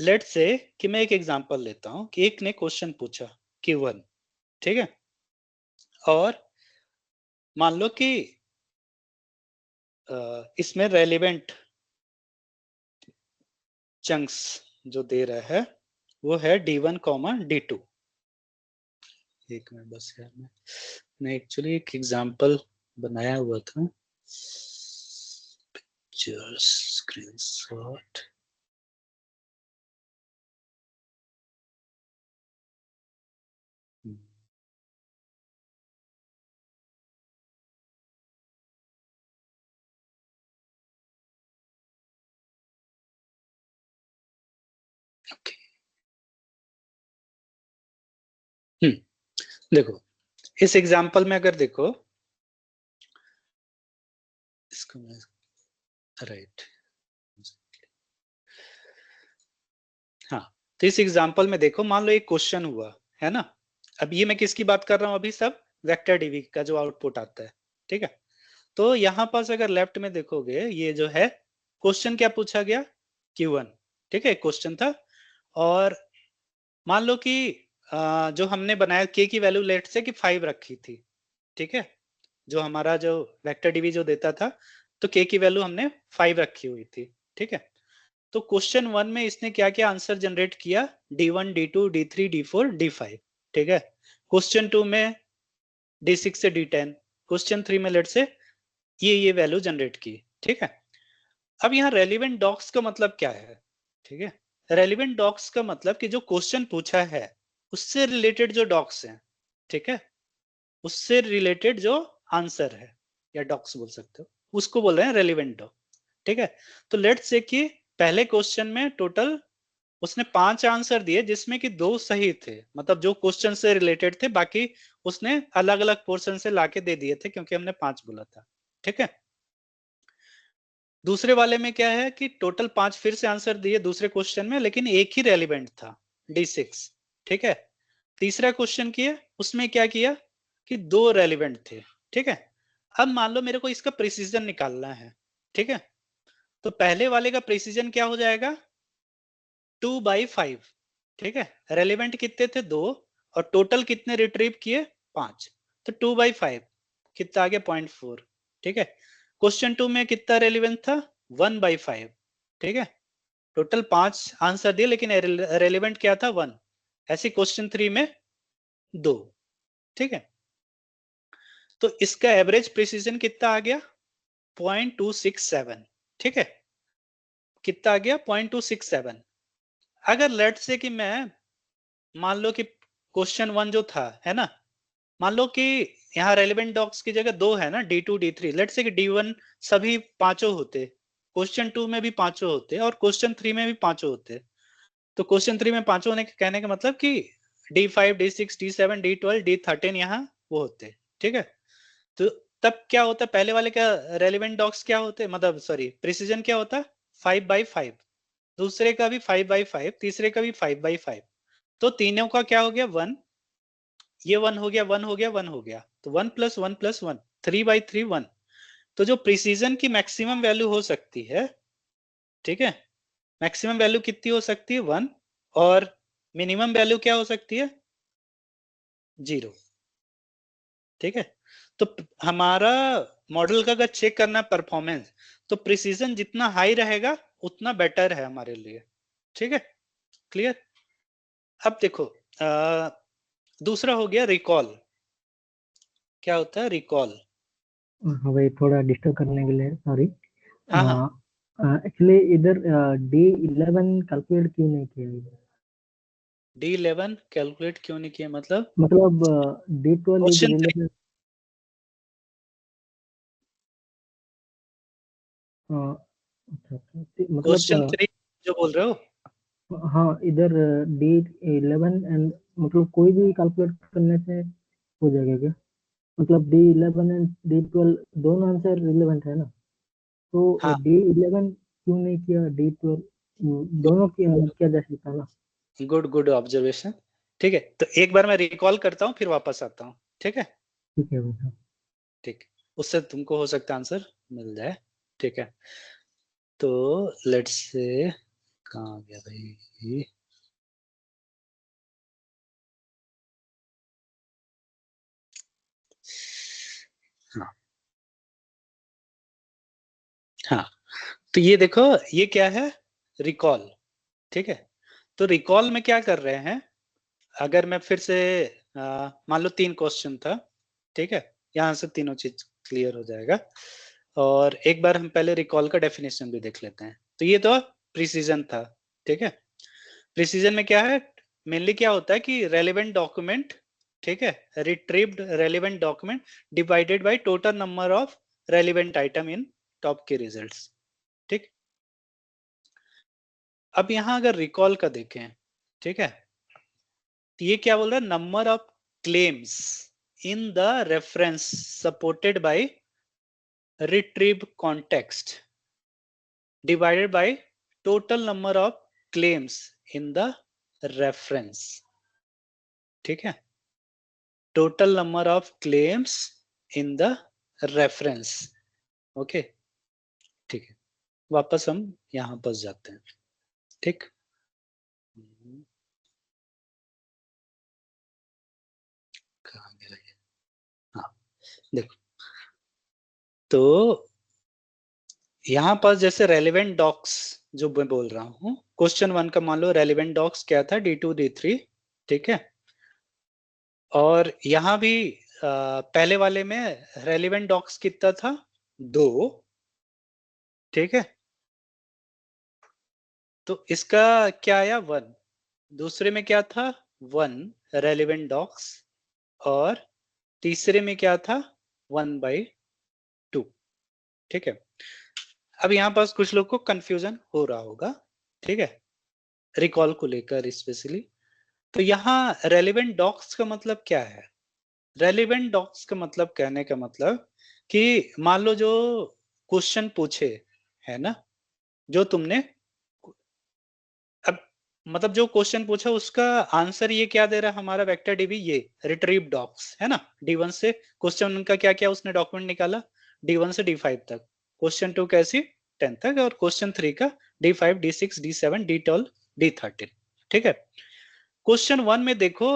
लेट से कि मैं एक एग्जांपल लेता हूं कि एक ने क्वेश्चन पूछा Q1, ठीक है, और मान लो कि इसमें रेलिवेंट चंक्स जो दे रहा है वो है D1 कॉमा D2, एक मिनट बस यार, मैं एक्चुअली एक एग्जांपल बनाया हुआ था, पिक्चर्स स्क्रीनशॉट, ओके। देखो इस एग्जांपल में अगर देखो इसको मैं राइट, हाँ, तो इस एग्जांपल में देखो मान लो एक क्वेश्चन हुआ है ना। अब ये मैं किसकी बात कर रहा हूँ अभी, सब वेक्टर डीवी का जो आउटपुट आता है, ठीक है। तो यहां पास अगर लेफ्ट में देखोगे ये जो है क्वेश्चन क्या पूछा गया, Q1, ठीक है, क्वेश्चन था। और मान लो कि जो हमने बनाया k की वैल्यू लेट से कि 5 रखी थी, ठीक है, जो हमारा जो वेक्टर डीवी जो देता था, तो k की वैल्यू हमने 5 रखी हुई थी, ठीक है। तो क्वेश्चन 1 में इसने क्या क्या आंसर जनरेट किया, D1 D2 D3 D4 D5, ठीक है। क्वेश्चन 2 में D6 से D10, क्वेश्चन 3 में लेट से ये वैल्यू जनरेट की, ठीक है। अब यहाँ रेलिवेंट डॉक्स का मतलब क्या है, ठीक है। रेलिवेंट डॉक्स का मतलब कि जो क्वेश्चन पूछा है उससे रिलेटेड जो डॉक्स हैं, ठीक है, उससे रिलेटेड जो आंसर है या डॉक्स बोल सकते हो, उसको बोल रहे हैं रेलिवेंट डॉक, ठीक है। तो लेट्स से कि पहले क्वेश्चन में टोटल उसने 5 आंसर दिए जिसमें कि 2 सही थे, मतलब जो क्वेश्चन से रिलेटेड थे, बाकी उसने अलग अलग पोर्शन से लाके दे दिए थे क्योंकि हमने 5 बोला था, ठीक है। दूसरे वाले में क्या है कि टोटल 5 फिर से आंसर दिए दूसरे क्वेश्चन में, लेकिन एक ही रेलिवेंट था, D6, ठीक है। तीसरा क्वेश्चन किया, उसमें क्या किया कि 2 रेलिवेंट थे, ठीक है। अब मान लो मेरे को इसका प्रिसीजन निकालना है, ठीक है। तो पहले वाले का प्रिसीजन क्या हो जाएगा, 2/5, ठीक है। रेलिवेंट कितने थे, 2, और टोटल कितने रिट्रीव किए, 5, तो 2/5 कितना आ गया, 0.4, ठीक है। क्वेश्चन 2 में कितना रेलिवेंट था, 1/5, ठीक है। टोटल 5 आंसर दिए लेकिन रेलिवेंट क्या था, 1। ऐसे क्वेश्चन 3 में 2, ठीक है। तो इसका एवरेज प्रिसीजन कितना आ गया, 0.267, ठीक है। कितना आ गया, 0.267। अगर लेट से कि मैं मान लो कि क्वेश्चन 1 जो था है ना, मान लो कि यहाँ रेलिवेंट डॉक्स की जगह 2 है ना, D2 D3, लेट से कि D1 सभी पांचों होते, क्वेश्चन 2 में भी पांचों होते और क्वेश्चन 3 में भी पांचों होते। तो क्वेश्चन 3 में पांचों होने के कहने का मतलब कि D5 D6 D7 D12 D13 यहाँ वो होते, ठीक है। तो तब क्या होता, पहले वाले का रेलिवेंट डॉक्स क्या होते, मतलब सॉरी प्रिसीजन क्या होता, 5/5, दूसरे का भी 5/5, तीसरे का भी 5/5, तो तीनों का क्या हो गया, 1, ये 1 हो गया, 1 हो गया, 1 हो गया, तो 1 + 1 + 1, 3/3 1। तो जो प्रिसीजन की मैक्सिमम वैल्यू हो सकती है, ठीक है, मैक्सिमम वैल्यू कितनी हो सकती है, 1, और मिनिमम वैल्यू क्या हो सकती है, 0, ठीक है। तो हमारा मॉडल का अगर चेक करना परफॉर्मेंस, तो प्रिसीजन जितना हाई रहेगा उतना बेटर है हमारे लिए, ठीक है, क्लियर। अब देखो दूसरा हो गया रिकॉल। क्या होता है रिकॉल, हाँ भाई, थोड़ा डिस्टर्ब करने के लिए सॉरी। हाँ हाँ, एक्चुअली इधर D11 कैलकुलेट क्यों नहीं किया इधर? D11 कैलकुलेट क्यों नहीं किया मतलब, मतलब D12 इज क्वेश्चन 3, रिलेटेड। अच्छा अच्छा, मतलब क्वेश्चन 3 जो बोल रहे हो, हाँ, इधर D11 एंड मतलब कोई भी कैलकुलेट करने से हो जाएगा क्या? मतलब D11 एंड D12 दोनों आंसर रिलेवेंट है ना, तो हाँ, D11 क्यों नहीं किया, D12 दोनों किया जा सकता है ना? गुड गुड ऑब्जर्वेशन, ठीक है। तो एक बार मैं रिकॉल करता हूँ फिर वापस आता हूँ, ठीक है, ठीक है भैया। ठीक, उससे तुमको हो सकता है आंसर मिल जाए, ठीक है। तो लेट्स से कहाँ गया भाई, हाँ हाँ, तो ये देखो ये क्या है, रिकॉल, ठीक है। तो रिकॉल में क्या कर रहे हैं, अगर मैं फिर से मान लो 3 क्वेश्चन था, ठीक है, यहाँ से तीनों चीज क्लियर हो जाएगा। और एक बार हम पहले रिकॉल का डेफिनेशन भी देख लेते हैं। तो ये तो प्रिसीजन था, ठीक है। प्रिसीजन में क्या है, मेनली क्या होता है कि रेलेवेंट डॉक्यूमेंट, ठीक है, retrieved relevant document divided by total number of relevant item in top के रिजल्ट्स, ठीक। अब यहां अगर रिकॉल का देखें, ठीक है, तो ये क्या बोल रहा है, number of claims in the reference supported by retrieve context divided by total number of claims in the reference, ठीक है, total number of claims in the reference, okay, ठीक है, वापस हम यहां बस जाते हैं, ठीक, कहाँ गया ये, हाँ, देखो, तो यहां पर जैसे रेलिवेंट डॉक्स जो मैं बोल रहा हूं, क्वेश्चन 1 का मान लो रेलिवेंट डॉक्स क्या था, D2 D3, ठीक है, और यहां भी पहले वाले में रेलिवेंट डॉक्स कितना था, 2, ठीक है, तो इसका क्या आया, 1, दूसरे में क्या था, 1 रेलिवेंट डॉक्स, और तीसरे में क्या था, 1/2, ठीक है। अब यहाँ पास कुछ लोग को कंफ्यूजन हो रहा होगा, ठीक है, रिकॉल को लेकर स्पेशली, तो यहाँ रेलिवेंट डॉक्स का मतलब क्या है, रेलिवेंट डॉक्स का मतलब, कहने का मतलब कि मान लो जो क्वेश्चन पूछे है ना, जो तुमने, अब मतलब जो क्वेश्चन पूछा उसका आंसर ये क्या दे रहा है हमारा वेक्टर डीबी, ये रिट्रीव डॉक्स है ना, D1 से क्वेश्चन उनका क्या क्या उसने डॉक्यूमेंट निकाला, D1 से D5 तक, क्वेश्चन 2 कैसी 10 तक, और क्वेश्चन 3 का D5 D6 D7 D12 D13, ठीक है। क्वेश्चन 1 में देखो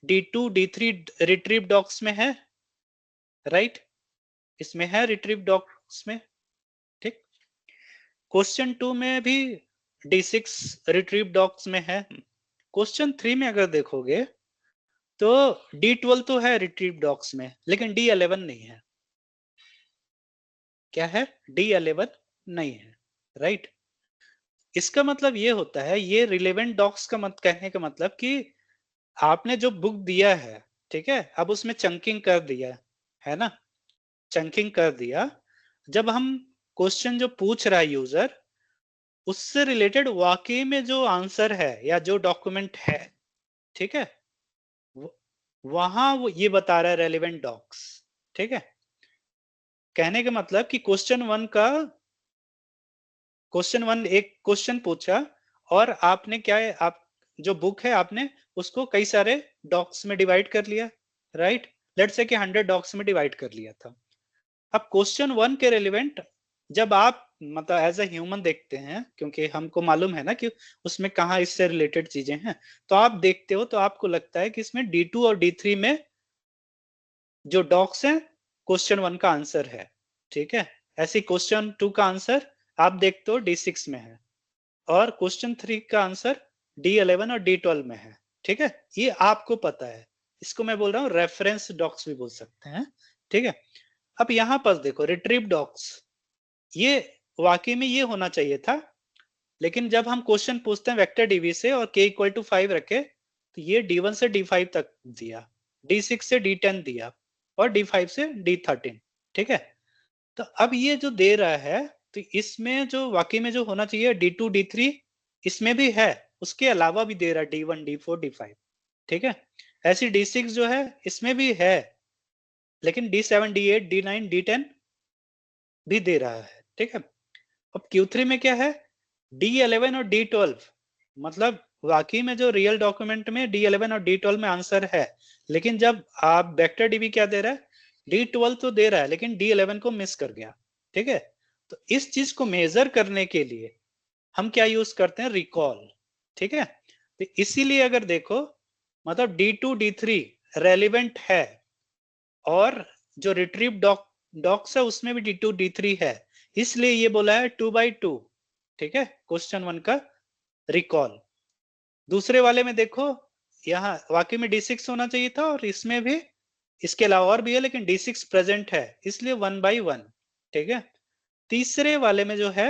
D2 D3 रिट्रीव डॉक्स में है, राइट, इसमें है रिट्रीव डॉक्स में, ठीक, क्वेश्चन 2 में भी D6 रिट्रीव डॉक्स में है, क्वेश्चन 3 में अगर देखोगे तो D12 तो है रिट्रीव डॉक्स में, लेकिन D11 नहीं है, क्या है, D11 नहीं है, राइट, इसका मतलब ये होता है, ये रिलेवेंट डॉक्स का मत कहने का मतलब कि आपने जो बुक दिया है, ठीक है, अब उसमें चंकिंग कर दिया है ना, चंकिंग कर दिया, जब हम क्वेश्चन जो पूछ रहा है यूजर, उससे रिलेटेड वाकई में जो आंसर है या जो डॉक्यूमेंट है, ठीक है, वहां वो ये बता रहा है रेलिवेंट डॉक्स, ठीक है, कहने का मतलब कि क्वेश्चन वन एक क्वेश्चन पूछा, और आपने क्या है, आप जो बुक है आपने उसको कई सारे डॉक्स में डिवाइड कर लिया, राइट, लेट्स से कि 100 डॉक्स में डिवाइड कर लिया था। अब क्वेश्चन 1 के रेलिवेंट जब आप मतलब एज ए ह्यूमन देखते हैं, क्योंकि हमको मालूम है ना कि उसमें कहाँ इससे रिलेटेड चीजें हैं, तो आप देखते हो तो आपको लगता है कि इसमें D2 और D3 में जो डॉक्स हैं क्वेश्चन 1 का आंसर है, ठीक है, ऐसे क्वेश्चन 2 का आंसर आप देखते हो D6 में है, और क्वेश्चन 3 का आंसर D11 और D12 में है, ठीक है, ये आपको पता है, इसको मैं बोल रहा हूँ रेफरेंस डॉक्स भी बोल सकते हैं, ठीक है। अब यहां पर देखो रिट्रीव डॉक्स, ये वाकई में ये होना चाहिए था, लेकिन जब हम क्वेश्चन पूछते हैं वेक्टर डीवी से और k इक्वल टू 5 रखे, तो ये D1 से D5 तक दिया, D6 से D10 दिया, और D5 से D13, ठीक है, तो अब ये जो दे रहा है, तो इसमें जो वाकई में जो होना चाहिए D2 D3 इसमें भी है, उसके अलावा भी दे रहा है D1 D4 D5, ठीक है, ऐसी D6 जो है इसमें भी है, लेकिन D7 D8 D9 D10 भी दे रहा है, ठीक है। अब Q3 में क्या है, D11 और D12, मतलब वाकई में जो रियल डॉक्यूमेंट में D11 और D12 में आंसर है, लेकिन जब आप वेक्टर डीबी क्या दे रहा है, D12 तो दे रहा है लेकिन D11 को मिस कर गया, ठीक है, तो इस चीज को मेजर करने के लिए हम क्या यूज करते हैं, रिकॉल, ठीक है, तो इसीलिए अगर देखो मतलब D2 D3 रेलिवेंट है, और जो रिट्रीव डॉक्स है उसमें भी D2 D3 है, इसलिए ये बोला है 2/2, ठीक है, क्वेश्चन 1 का रिकॉल। दूसरे वाले में देखो यहाँ वाकई में D6 होना चाहिए था, और इसमें भी इसके अलावा और भी है, लेकिन D6 प्रेजेंट है इसलिए 1/1, ठीक है। तीसरे वाले में जो है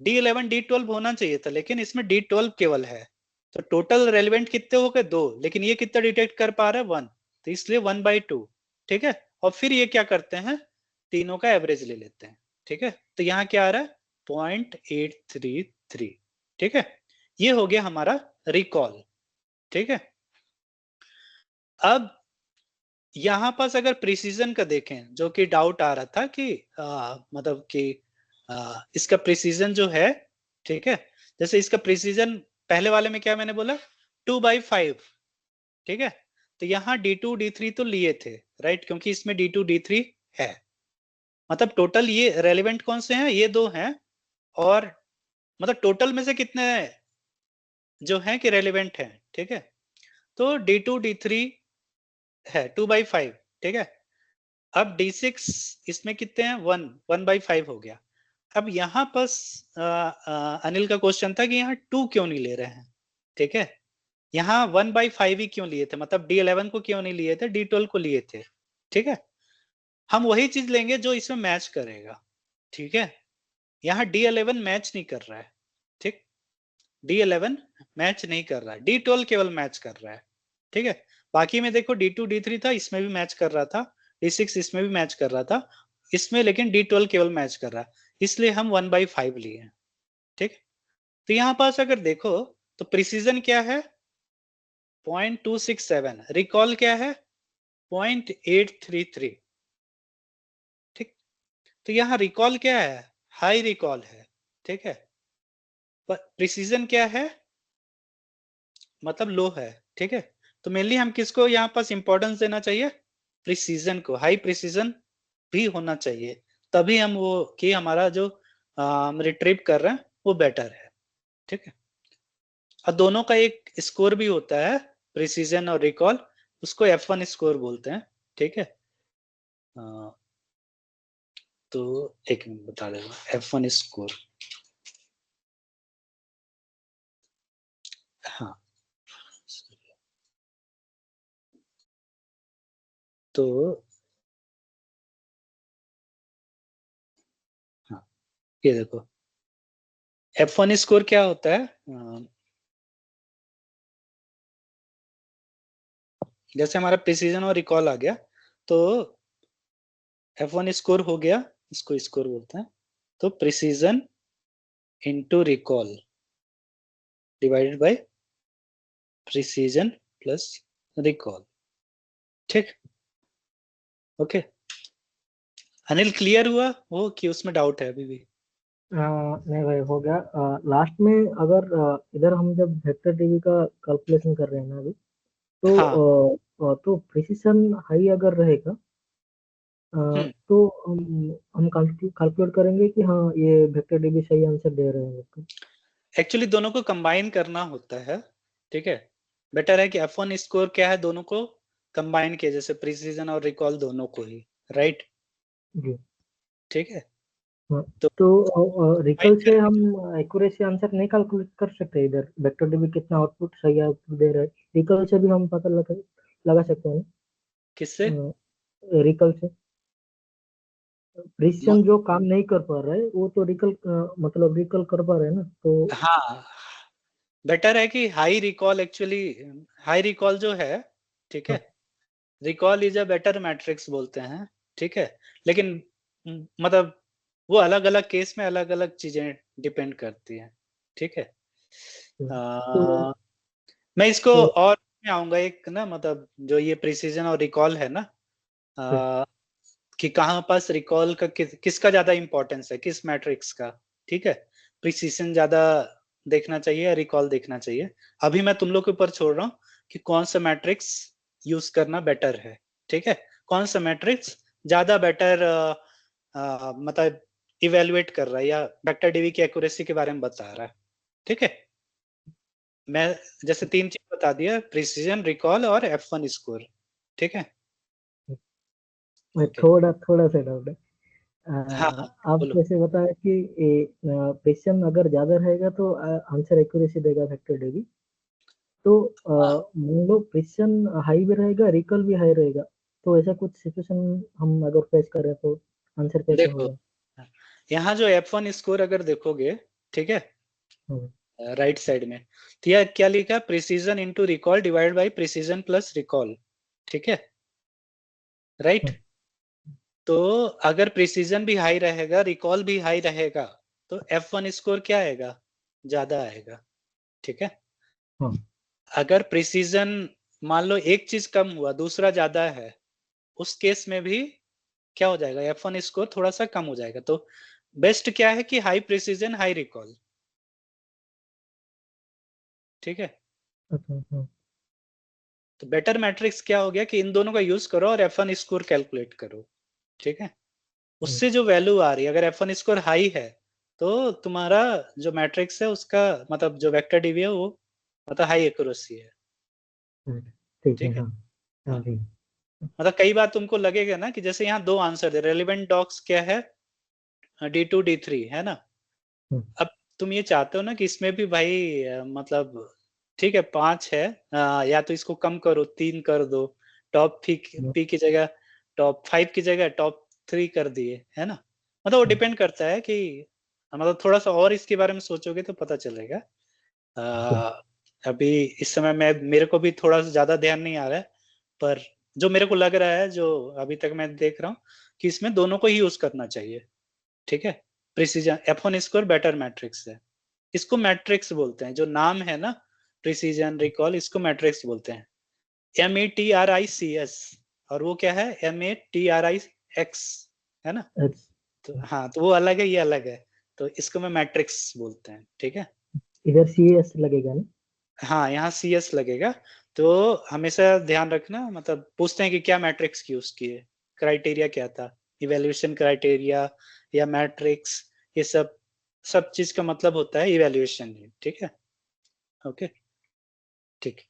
D11 D12 होना चाहिए था, लेकिन इसमें D12 केवल है, तो टोटल रेलिवेंट कितने हो गए, 2, लेकिन ये कितना डिटेक्ट कर पा रहा है, 1, तो इसलिए 1/2, ठीक है। और फिर ये क्या करते हैं, तीनों का एवरेज ले लेते हैं, ठीक है, तो यहाँ क्या आ रहा है 0.833, ठीक है, ये हो गया हमारा रिकॉल। ठीक है, अब यहां पास अगर प्रिसीजन का देखें, जो कि डाउट आ रहा था कि मतलब कि इसका प्रिसीजन जो है, ठीक है, जैसे इसका प्रिसीजन पहले वाले में क्या मैंने बोला 2/5, ठीक है, तो यहाँ D2 D3 तो लिए थे, राइट, क्योंकि इसमें D2 D3 है, मतलब टोटल ये रेलेवेंट कौन से हैं, ये दो हैं, और मतलब टोटल में से कितने जो हैं कि रेलेवेंट हैं, ठीक है, तो D2 D3 है 2/5, ठीक है, अब D6 इसमें कितने हैं 1/5 हो गया। अब यहाँ पास अनिल का क्वेश्चन था कि यहाँ 2 क्यों नहीं ले रहे हैं, ठीक है, यहाँ 1/5 ही क्यों लिए थे, मतलब D11 को क्यों नहीं लिए थे, D12 को लिए थे, ठीक है, हम वही चीज लेंगे जो इसमें मैच करेगा, ठीक है, यहाँ D11 मैच नहीं कर रहा है, ठीक, D11 मैच नहीं कर रहा है, D12 केवल मैच कर रहा है, ठीक है, बाकी में देखो D2 D3 था, इसमें भी मैच कर रहा था, D6 इसमें भी मैच कर रहा था, इसमें लेकिन D12 केवल मैच कर रहा है, इसलिए हम 1/5 लिए हैं, ठीक, तो यहाँ पास अगर देखो तो प्रिसीजन क्या है 0.267, रिकॉल क्या है 0.833, ठीक, तो यहाँ रिकॉल क्या है, हाई रिकॉल है, ठीक है, पर प्रिसीजन क्या है, मतलब लो है, ठीक है, तो मेनली हम किसको यहाँ पास इंपॉर्टेंस देना चाहिए, प्रिसीजन को, हाई प्रिसीजन भी होना चाहिए, तभी हम वो कि हमारा जो रिट्रीव कर रहे हैं वो बेटर है, ठीक है, और दोनों का एक स्कोर भी होता है, प्रिसीजन और रिकॉल, उसको F1 स्कोर बोलते हैं, ठीक है, अ, तो एक मिनट बता देगा F1 स्कोर, हाँ, तो हाँ, ये देखो F1 स्कोर क्या होता है, जैसे हमारा प्रिसीजन और रिकॉल आ गया, तो F1 स्कोर हो गया, इसको स्कोर बोलते हैं, तो precision into recall divided by precision plus recall, ठीक, ओके, अनिल क्लियर हुआ वो कि उसमें डाउट है अभी भी? नहीं भाई, हो गया। लास्ट में अगर इधर हम जब वेक्टर टीवी का कैलकुलेशन कर रहे हैं ना अभी, हाँ, तो प्रिसिशन हाई अगर रहेगा, तो हम कैलकुलेट करेंगे कि हाँ ये वेक्टर टीवी सही आंसर दे रहे हैं उसको। एक्चुअली दोनों को कंबाइन करना होता है, ठीक है, बेटर है कि F1 स्कोर क्या है, दोनों को कंबाइन किया, जैसे प्रिसीजन और रिकॉल दोनों को ही, राइट, जी ठीक है, हाँ। तो तो combine रिकल से करके हम एक्यूरेसी आंसर नहीं कैलकुलेट कर सकते इधर, वेक्टर टीवी कितना आउटपुट सही आउटपुट दे रहा है, रिकल से भी हम पता लगा सकते हैं किससे, ना, रिकल से। प्रिसिशन जो काम नहीं कर पा रहा है वो तो रिकल, मतलब रिकल कर पा रहे हैं ना, तो हाँ, बेटर है कि high recall, actually high recall जो है, ठीक है, हाँ, recall is a better matrix बोलते हैं, ठीक है, लेकिन मतलब वो अलग अलग केस में अलग अलग चीजें डिपेंड करती हैं, ठीक है, तो अ, मैं इसको तो और में आऊंगा एक ना, मतलब जो ये प्रिसीजन और रिकॉल है ना, अ, कि कहाँ पास रिकॉल का किसका ज्यादा इंपॉर्टेंस है, किस मैट्रिक्स का, ठीक है, प्रिसीजन ज्यादा देखना चाहिए या रिकॉल देखना चाहिए, अभी मैं तुम लोग के ऊपर छोड़ रहा हूँ कि कौन सा मैट्रिक्स यूज करना बेटर है, ठीक है, कौन सा मैट्रिक्स ज्यादा बेटर मतलब इवेलुएट कर रहा है या वेक्टर डीवी की एक्यूरेसी के बारे में बता रहा है, ठीक है, मैं जैसे 3 चीज बता दिया, प्रिसीजन, रिकॉल और F1 स्कोर, ठीक है, मैं ओके, थोड़ा थोड़ा सा डाउट है। हाँ हाँ, आप बोलो, जैसे बताया कि प्रिसिशन अगर ज्यादा रहेगा तो आंसर एक्यूरेसी देगा वेक्टर टीवी, तो हाँ, मान लो प्रिसिशन हाई भी रहेगा, रिकल भी हाई रहेगा, तो ऐसा कुछ सिचुएशन हम अगर फेस करें तो आंसर कैसे देखो होगा? यहाँ जो F1 स्कोर अगर देखोगे, ठीक है, हम्म, राइट साइड में, तो यह क्या लिखा, precision into recall divide by precision plus recall, ठीक है, राइट, हम्म, तो अगर प्रिसीजन भी हाई रहेगा, रिकॉल भी हाई रहेगा, तो F1 स्कोर क्या आएगा, ज्यादा आएगा, ठीक है। हाँ अगर प्रिसीजन मान लो एक चीज कम हुआ दूसरा ज्यादा है, उस केस में भी क्या हो जाएगा, F1 स्कोर थोड़ा सा कम हो जाएगा। तो बेस्ट क्या है कि हाई प्रिसीजन हाई रिकॉल, ठीक है। अच्छा हाँ तो बेटर मैट्रिक्स क्या हो गया कि इन दोनों का यूज करो और F1 स्कोर कैलकुलेट करो, ठीक है। हाँ, उससे जो वैल्यू आ रही है, अगर F1 स्कोर हाई है तो तुम्हारा जो मैट्रिक्स है उसका मतलब जो वेक्टर डीवी है वो मतलब हाई एक्यूरेसी है, हाँ, ठीक है ठीक है। हाँ। हाँ हाँ, ठीक। मतलब कई बार तुमको लगेगा ना कि जैसे यहाँ दो आंसर है, रेलिवेंट डॉक्स क्या है, D2 D3 है ना। हाँ, अब तुम ये चाहते हो ना कि इसमें भी भाई मतलब ठीक है 5 है, या तो इसको कम करो 3 कर दो, टॉप हाँ, पी की जगह टॉप 5 की जगह टॉप 3 कर दिए, है ना। मतलब वो हाँ, डिपेंड करता है कि मतलब थोड़ा सा और इसके बारे में सोचोगे तो पता चलेगा। अच्छा, अभी इस समय मैं मेरे को भी थोड़ा सा ज्यादा ध्यान नहीं आ रहा है, पर जो मेरे को लग रहा है, जो अभी तक मैं देख रहा हूँ कि इसमें दोनों को ही यूज करना चाहिए, ठीक है। Precision F1 score better matrix है, इसको मैट्रिक्स बोलते हैं, जो नाम है ना प्रिसीजन रिकॉल, इसको मैट्रिक्स बोलते हैं। METRICS, और वो क्या है METRIX, है ना। अच्छा, तो हाँ, तो वो अलग है ये अलग है, तो इसको मैं मैट्रिक्स बोलते हैं, ठीक है। इधर CS लगेगा ना। हाँ, यहाँ CS लगेगा। तो हमेशा ध्यान रखना, मतलब पूछते हैं कि क्या मैट्रिक्स यूज किए, क्राइटेरिया क्या था, इवेल्युएशन क्राइटेरिया या मैट्रिक्स, ये सब सब चीज का मतलब होता है इवेल्युएशन, ठीक है। ओके, ठीक।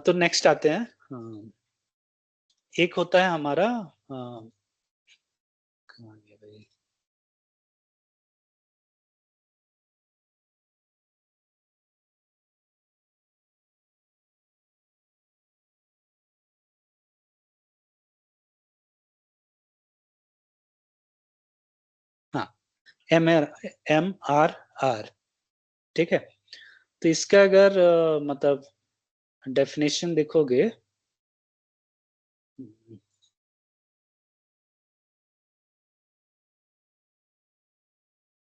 तो नेक्स्ट आते हैं। एक होता है हमारा कहाँ गया भाई, हाँ, MRR, ठीक है। तो इसका अगर मतलब डेफिनेशन देखोगे,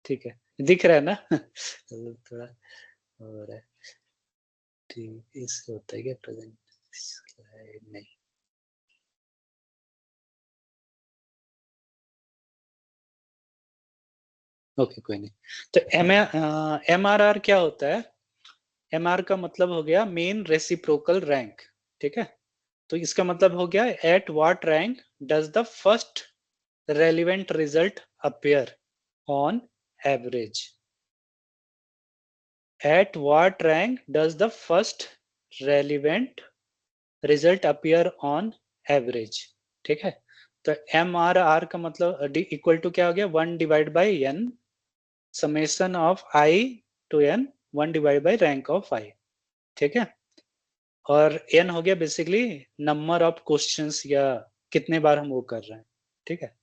ठीक है, दिख रहा है ना थोड़ा हो रहा है, ठीक, इससे होता है क्या प्रेजेंट, नहीं, ओके कोई नहीं। तो MRR क्या होता है, MR का मतलब हो गया मेन रेसिप्रोकल रैंक, ठीक है। तो इसका मतलब हो गया at what rank does the first relevant result appear on average, at what rank does the first relevant result appear on average, ठीक है। तो MRR का मतलब इक्वल टू क्या हो गया, 1/n summation of I to n, 1/by rank of I, ठीक है। और n हो गया बेसिकली नंबर ऑफ क्वेश्चंस, या कितने बार हम वो कर रहे हैं, ठीक है।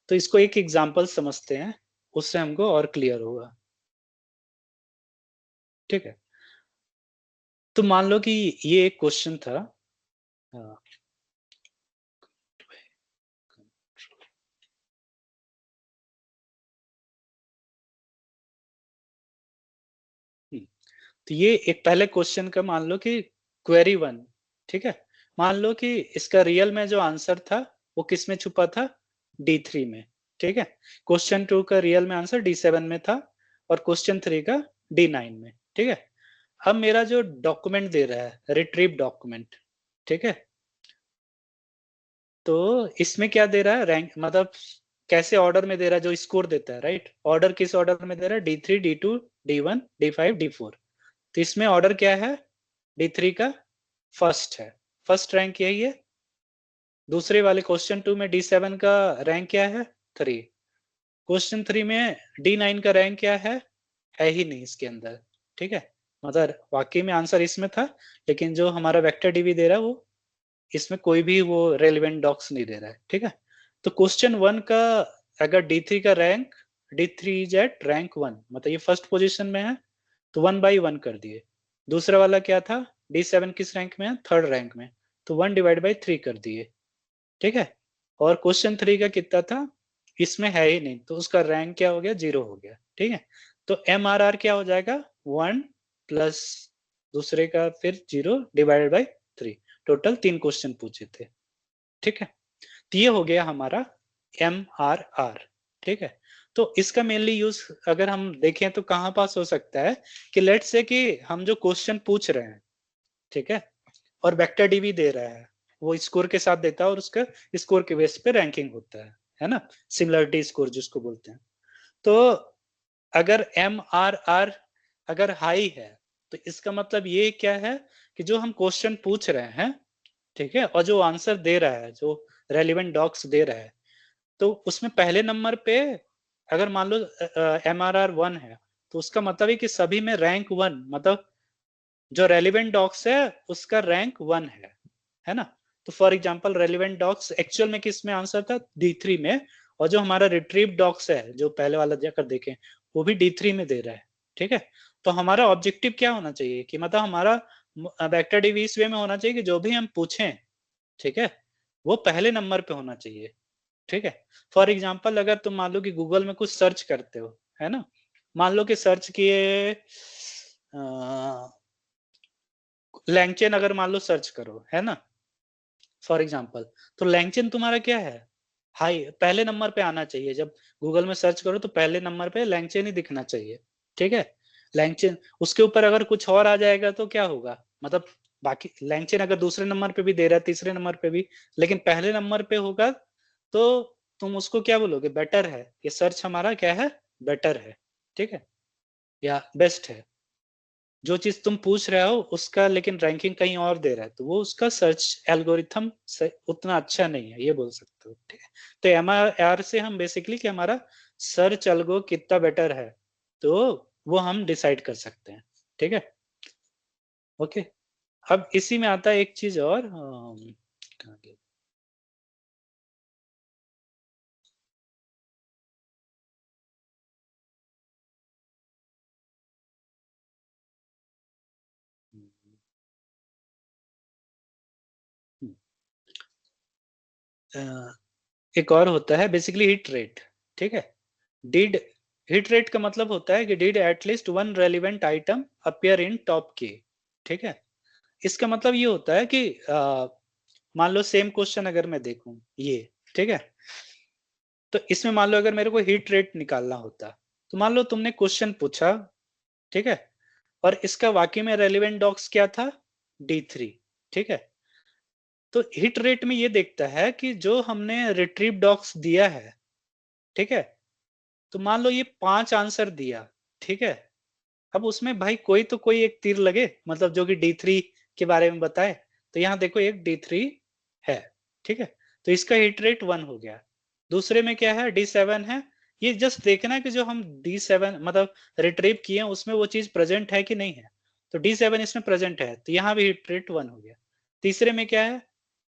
तो इसको एक एग्जांपल समझते हैं, उससे हमको और क्लियर होगा, ठीक है। तो मान लो कि ये एक क्वेश्चन था, हाँ, तो ये एक पहले क्वेश्चन का मान लो कि क्वेरी 1, ठीक है। मान लो कि इसका रियल में जो आंसर था वो किस में छुपा था, D3 में, ठीक है। क्वेश्चन 2 का रियल में आंसर D7 में था, और क्वेश्चन 3 का D9 में, ठीक है। अब मेरा जो डॉक्यूमेंट दे रहा है रिट्रीव डॉक्यूमेंट, ठीक है। तो इसमें क्या दे रहा है, रैंक मतलब कैसे ऑर्डर में दे रहा है, जो स्कोर देता है, राइट। ऑर्डर किस ऑर्डर में दे रहा है, D3 D2 D1 D5 D4। तो इसमें ऑर्डर क्या है, D3 का फर्स्ट है, फर्स्ट रैंक यही है। दूसरे वाले क्वेश्चन 2 में D7 का रैंक क्या है, 3। क्वेश्चन 3 में D9 का रैंक क्या है ही नहीं इसके अंदर, ठीक है। मतलब वाकई में आंसर इसमें था, लेकिन जो हमारा वेक्टर डीवी दे रहा है वो इसमें कोई भी वो रेलिवेंट डॉक्स नहीं दे रहा है, ठीक है। तो क्वेश्चन 1 का अगर D3 का rank, D3 is eight rank 1, मतलब ये फर्स्ट पोजीशन में है, तो 1/1 कर दिए। दूसरा वाला क्या था, D7 किस रैंक में है, थर्ड रैंक में, तो 1/3 कर दिए, ठीक है। और क्वेश्चन 3 का कितना था, इसमें है ही नहीं, तो उसका रैंक क्या हो गया, 0 हो गया, ठीक है। तो MRR क्या हो जाएगा 1 प्लस दूसरे का फिर 0 डिवाइडेड बाय 3, टोटल 3 क्वेश्चन पूछे थे। ठीक है, तो ये हो गया हमारा MRR। ठीक है, तो इसका मेनली यूज अगर हम देखें तो कहां पास हो सकता है कि लेट्स से कि हम जो क्वेश्चन पूछ रहे हैं, ठीक है, और वेक्टर डीबी दे रहा है, वो स्कोर के साथ देता है और उसका स्कोर के बेस पे रैंकिंग होता है ना, सिमिलरिटी स्कोर जिसको बोलते हैं। तो अगर MRR अगर हाई है तो इसका मतलब ये क्या है कि जो हम क्वेश्चन पूछ रहे हैं, ठीक है, और जो आंसर दे रहा है, जो रेलिवेंट डॉक्स दे रहा है, तो उसमें पहले नंबर पे अगर मान लो MRR 1 है, तो उसका मतलब है कि सभी में रैंक 1, मतलब जो रेलिवेंट डॉक्स है उसका रैंक 1 है ना। तो for example relevant docs actual में किस में आंसर था, D3 में, और जो हमारा रिट्रीव डॉक्स है जो पहले वाला जाकर देखें, वो भी D3 में दे रहा है। ठीक है, तो हमारा ऑब्जेक्टिव क्या होना चाहिए कि मतलब हमारा वेक्टर डीबी इस वे में होना चाहिए कि जो भी हम पूछें, ठीक है, वो पहले नंबर पे होना चाहिए। ठीक है, फॉर एग्जांपल अगर तुम मान लो कि गूगल में कुछ सर्च करते हो, है ना, मान लो कि सर्च किए लैंगचेन, अगर मान लो सर्च करो, है ना, फॉर एग्जांपल, तो लैंगचेन तुम्हारा क्या है, हाई पहले नंबर पे आना चाहिए। जब गूगल में सर्च करो तो पहले नंबर पे लैंगचेन ही दिखना चाहिए। ठीक है, लैंगचेन, उसके ऊपर अगर कुछ और आ जाएगा तो क्या होगा, मतलब बाकी लैंगचेन अगर दूसरे नंबर पे भी दे रहा है, तीसरे नंबर पे भी, लेकिन पहले नंबर पे होगा, तो तुम उसको क्या बोलोगे, बेटर है, ये सर्च हमारा क्या है, बेटर है। ठीक है, या बेस्ट है। जो चीज तुम पूछ रहे हो उसका लेकिन रैंकिंग कहीं और दे रहा है, तो वो उसका सर्च एल्गोरिथम उतना अच्छा नहीं है, ये बोल सकते हो। ठीक है, तो MRR से हम बेसिकली कि हमारा सर्च एल्गो कितना बेटर है, तो वो हम डिसाइड कर सकते हैं। ठीक है, ओके। अब इसी में आता है एक चीज और, कहाँ गया? अ, एक और होता है बेसिकली हिट रेट। ठीक है, डिड हिट रेट का मतलब होता है कि did at least one relevant item appear in top के। ठीक है, इसका मतलब ये होता है कि मान लो सेम क्वेश्चन अगर मैं देखूं ये, ठीक है, तो इसमें मान लो अगर मेरे को हिट रेट निकालना होता, तो मान लो तुमने क्वेश्चन पूछा, ठीक है, और इसका वाकई में रेलिवेंट डॉक्स क्या था, D3। ठीक है, तो हिट रेट में ये देखता है कि जो हमने रिट्रीव डॉक्स दिया है, ठीक है, तो मान लो ये 5 आंसर दिया, ठीक है, अब उसमें भाई कोई तो कोई एक तीर लगे, मतलब जो कि D3 के बारे में बताए, तो यहाँ देखो एक D3 है। ठीक है, तो इसका हिट रेट 1 हो गया। दूसरे में क्या है, D7 है, ये जस्ट देखना है कि जो हम D7 मतलब रिट्रीव किए उसमें वो चीज प्रेजेंट है कि नहीं है, तो D7 इसमें प्रेजेंट है, तो यहाँ भी हिट रेट 1 हो गया। तीसरे में क्या है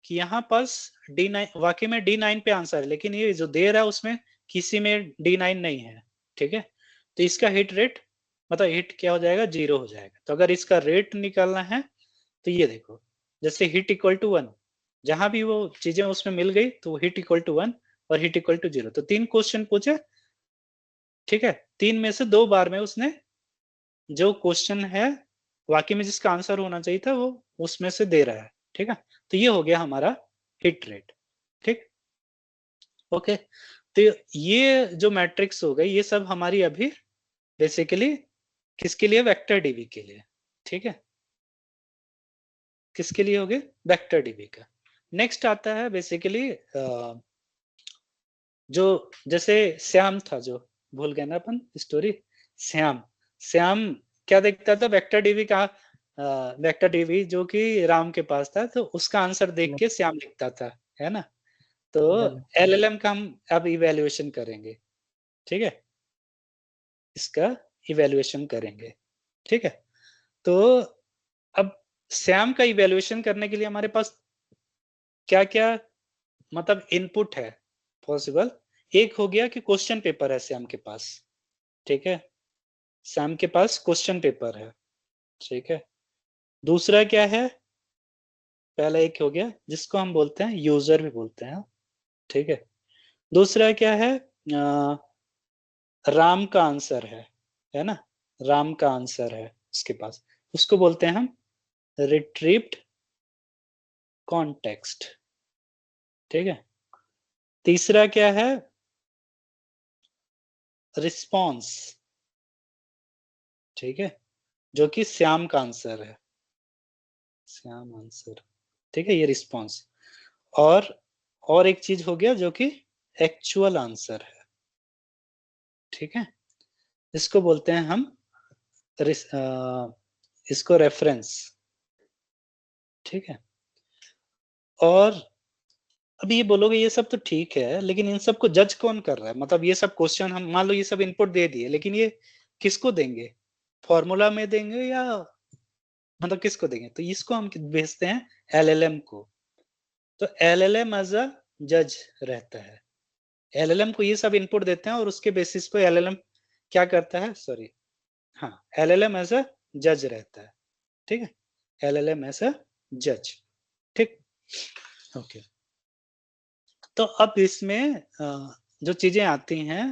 कि यहाँ पास D9, वाकई में D9 पे आंसर है, लेकिन ये जो दे रहा है उसमें किसी में D9 नहीं है। ठीक है, तो इसका हिट रेट मतलब हिट क्या हो जाएगा, 0 हो जाएगा। तो अगर इसका रेट निकालना है तो ये देखो, जैसे हिट इक्वल टू 1, जहां भी वो चीजें उसमें मिल गई तो हिट इक्वल टू 1 और हिट इक्वल टू 0, तो 3 क्वेश्चन पूछे, ठीक है, 3 में से 2 बार में उसने जो क्वेश्चन है वाकई में जिसका आंसर होना चाहिए था वो उसमें से दे रहा है। ठीक है, तो ये हो गया हमारा हिट रेट। ठीक, ओके। तो ये जो मैट्रिक्स हो गई, ये सब हमारी अभी बेसिकली किसके लिए, वेक्टर डीबी के लिए। ठीक है, किसके लिए हो गए, वेक्टर डीबी का। नेक्स्ट आता है बेसिकली जो जैसे श्याम था, जो भूल गए ना अपन स्टोरी, श्याम, श्याम क्या देखता था, वेक्टर डीबी का, वेक्टर डीबी जो कि राम के पास था, तो उसका आंसर देख के श्याम लिखता था, है ना। तो LLM का हम अब इवेल्युएशन करेंगे। ठीक है, इसका इवेल्युएशन करेंगे। ठीक है, तो अब श्याम का इवेल्युएशन करने के लिए हमारे पास क्या क्या मतलब इनपुट है पॉसिबल। एक हो गया कि क्वेश्चन पेपर है श्याम के पास। ठीक है, श्याम के पास क्वेश्चन पेपर है। ठीक है, दूसरा क्या है, पहला एक हो गया जिसको हम बोलते हैं यूजर भी बोलते हैं। ठीक है, दूसरा क्या है, राम का आंसर है। है ना, राम का आंसर है उसके पास, उसको बोलते हैं हम रिट्रीव्ड कॉन्टेक्स्ट। ठीक है, तीसरा क्या है, रिस्पॉन्स। ठीक है, जो कि श्याम का आंसर है, श्याम आंसर। ठीक है, ये रिस्पॉन्स। और एक चीज हो गया जो कि एक्चुअल आंसर है। ठीक है, इसको बोलते हैं हम इसको रेफरेंस। ठीक है, और अब ये बोलोगे ये सब तो ठीक है, लेकिन इन सब को जज कौन कर रहा है, मतलब ये सब क्वेश्चन हम मान लो ये सब इनपुट दे दिए, लेकिन ये किसको देंगे, फॉर्मूला में देंगे या मतलब किसको देंगे, तो इसको हम भेजते हैं एलएलएम को। तो एलएलएम एज अ जज रहता है, एलएलएम को ये सब इनपुट देते हैं और उसके बेसिस पे एलएलएम क्या करता है, सॉरी, हाँ, एलएलएम एज अ जज रहता है। ठीक है, एलएलएम एज अ जज। ठीक, ओके। तो अब इसमें जो चीजें आती हैं,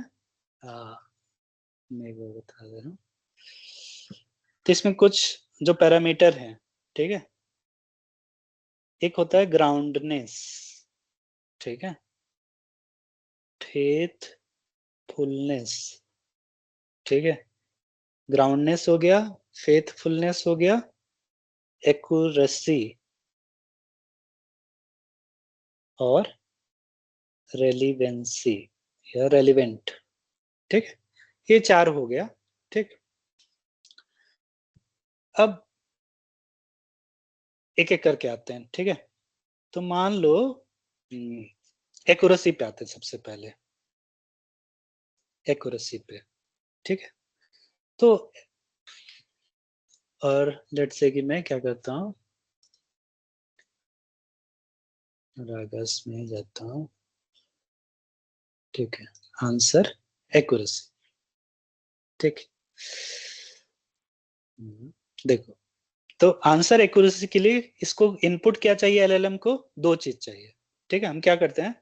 मैं वो बता दे रहा हूँ। तो इसमें कुछ जो पैरामीटर हैं, ठीक है, एक होता है ग्राउंडनेस। ठीक है, फेथफुलनेस। ठीक है, ग्राउंडनेस हो गया, फेथफुलनेस हो गया, एक्यूरेसी और रेलिवेंसी या रेलिवेंट। ठीक है, ये चार हो गया। ठीक, अब एक एक करके आते हैं। ठीक है, तो मान लो एक्यूरेसी पे आते हैं सबसे पहले, एक्यूरेसी पे। ठीक है, तो और लेट्स से कि मैं क्या करता हूँ, रागस में जाता हूँ। ठीक है, आंसर एक्यूरेसी। ठीक, देखो, तो आंसर एक्यूरेसी के लिए इसको इनपुट क्या चाहिए, एलएलएम को दो चीज चाहिए। ठीक है, हम क्या करते हैं,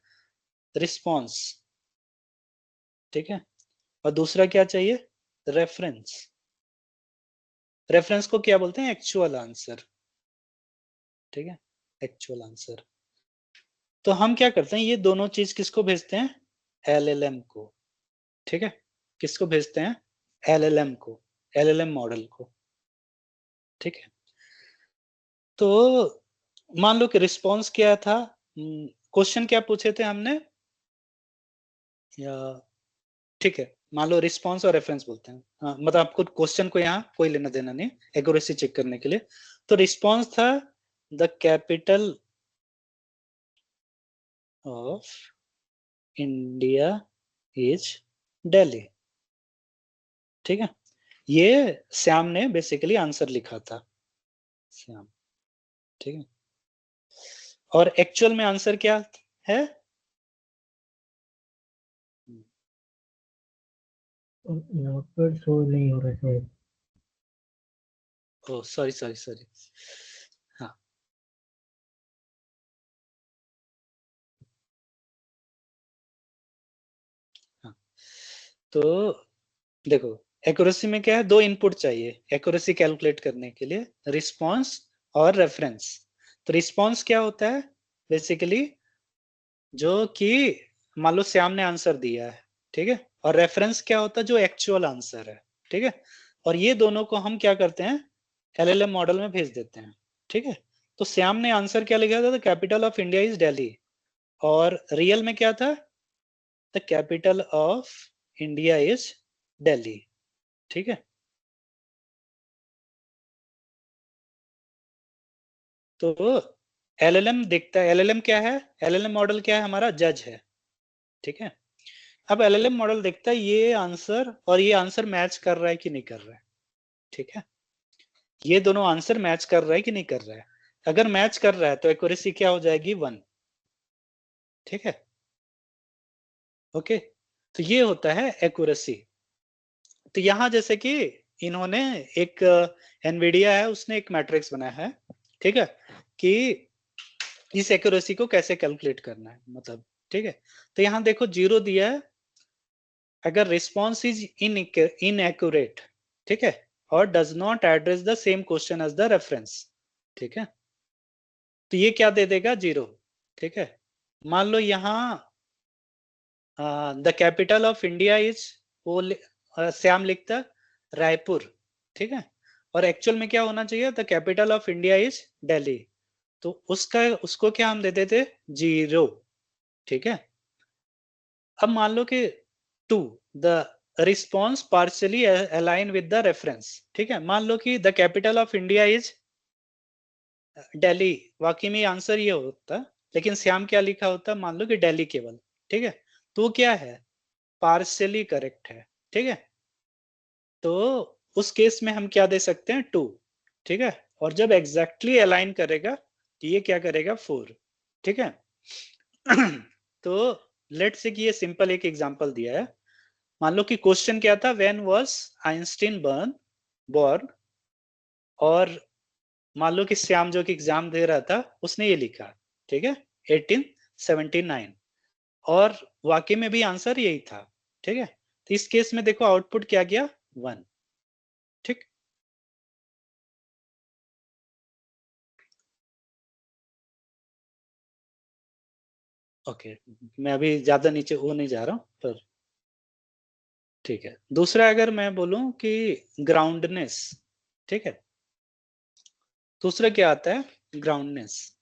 रिस्पॉन्स। ठीक है, और दूसरा क्या चाहिए, रेफरेंस। रेफरेंस को क्या बोलते हैं, एक्चुअल आंसर। ठीक है, एक्चुअल आंसर। तो हम क्या करते हैं, ये दोनों चीज किसको भेजते हैं, एलएलएम को। ठीक है, किसको भेजते हैं, एलएलएम को, एलएलएम मॉडल को। ठीक है, तो मान लो कि रिस्पॉन्स क्या था, क्वेश्चन क्या पूछे थे हमने, या ठीक है, मान लो रिस्पॉन्स और रेफरेंस बोलते हैं, हाँ, मतलब आपको क्वेश्चन को यहाँ कोई लेना देना नहीं, एक्यूरेसी चेक करने के लिए। तो रिस्पॉन्स था the capital of India is Delhi. ठीक है, ये श्याम ने बेसिकली आंसर लिखा था, श्याम। ठीक है, और एक्चुअल में आंसर क्या है, यहाँ पर शो नहीं हो रहा है। ओ सॉरी सॉरी सॉरी, हाँ हाँ, तो देखो, एक्यूरेसी में क्या है, दो इनपुट चाहिए एक्यूरेसी कैलकुलेट करने के लिए, रिस्पांस और रेफरेंस। तो रिस्पांस क्या होता है, बेसिकली जो कि मान लो श्याम ने आंसर दिया है। ठीक है, और रेफरेंस क्या होता है, जो एक्चुअल आंसर है। ठीक है, और ये दोनों को हम क्या करते हैं, एलएलएम मॉडल में भेज देते हैं। ठीक है, तो श्याम ने आंसर क्या लिखा था, the capital of India is Delhi, और रियल में क्या था, the capital of India is Delhi. ठीक है, तो एलएलएम देखता है, एलएलएम क्या है, एलएलएम मॉडल क्या है, हमारा जज है। ठीक है, अब एलएलएम मॉडल देखता है ये आंसर और ये आंसर मैच कर रहा है कि नहीं कर रहा है। ठीक है, ये दोनों आंसर मैच कर रहा है कि नहीं कर रहा है, अगर मैच कर रहा है तो एक्यूरेसी क्या हो जाएगी, 1। ठीक है, ओके, तो ये होता है एक्यूरेसी। तो यहां जैसे कि इन्होंने एक एनवीडिया है, उसने एक मैट्रिक्स बनाया है। ठीक है, कि इस एक्यूरेसी को कैसे कैलकुलेट करना है, मतलब ठीक है, तो यहां देखो जीरो दिया है, अगर रिस्पॉन्स इज इनएक्यूरेट, ठीक है, और does not address the same question as the reference, ठीक है, तो ये क्या दे देगा? 0, ठीक है। मान लो यहाँ the capital of India is, वो श्याम लिखता रायपुर, ठीक है, और एक्चुअल में क्या होना चाहिए? The capital of India is Delhi, तो उसको क्या हम देते थे? 0, ठीक है। अब मान लो कि 2, the response partially align with the reference, ठीक है। मान लो कि the capital of India is Delhi, वाकई में आंसर ये होता, लेकिन श्याम क्या लिखा होता? मान लो कि दिल्ली केवल, ठीक है, तो क्या है? पार्शियली करेक्ट है, ठीक है। तो उस केस में हम क्या दे सकते हैं? 2, ठीक है, और जब एग्जैक्टली अलाइन करेगा तो ये क्या करेगा? 4, ठीक है। तो लेट्स से कि ये सिंपल एक एग्जांपल दिया है। मान लो कि क्वेश्चन क्या था? व्हेन वाज आइंस्टीन बॉर्न, और मान लो कि श्याम जो कि एग्जाम दे रहा था उसने ये लिखा, ठीक है, 1879, और वाकई में भी आंसर यही था, ठीक है। तो इस केस में देखो आउटपुट क्या गया? 1, ठीक। ओके, मैं अभी ज्यादा नीचे वो नहीं जा रहा हूं, पर ठीक है। दूसरा अगर मैं बोलूं कि ग्राउंडनेस, ठीक है, दूसरा क्या आता है? ग्राउंडनेस।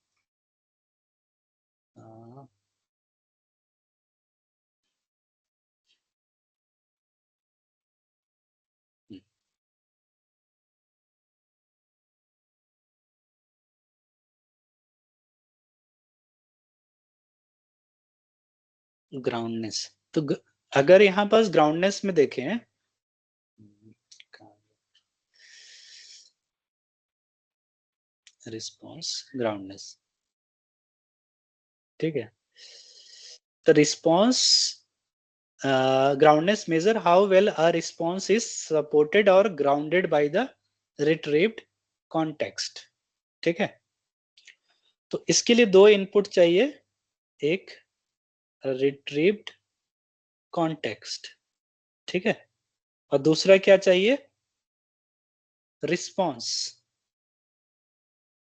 ग्राउंडनेस, तो अगर यहाँ पास ग्राउंडनेस में देखें, रिस्पॉन्स ग्राउंडनेस, ठीक है, तो response groundness measure how well a response is supported or grounded by the retrieved context, ठीक है। तो इसके लिए दो इनपुट चाहिए, एक रिट्रीव्ड कॉन्टेक्स्ट, ठीक है, और दूसरा क्या चाहिए? रिस्पॉन्स,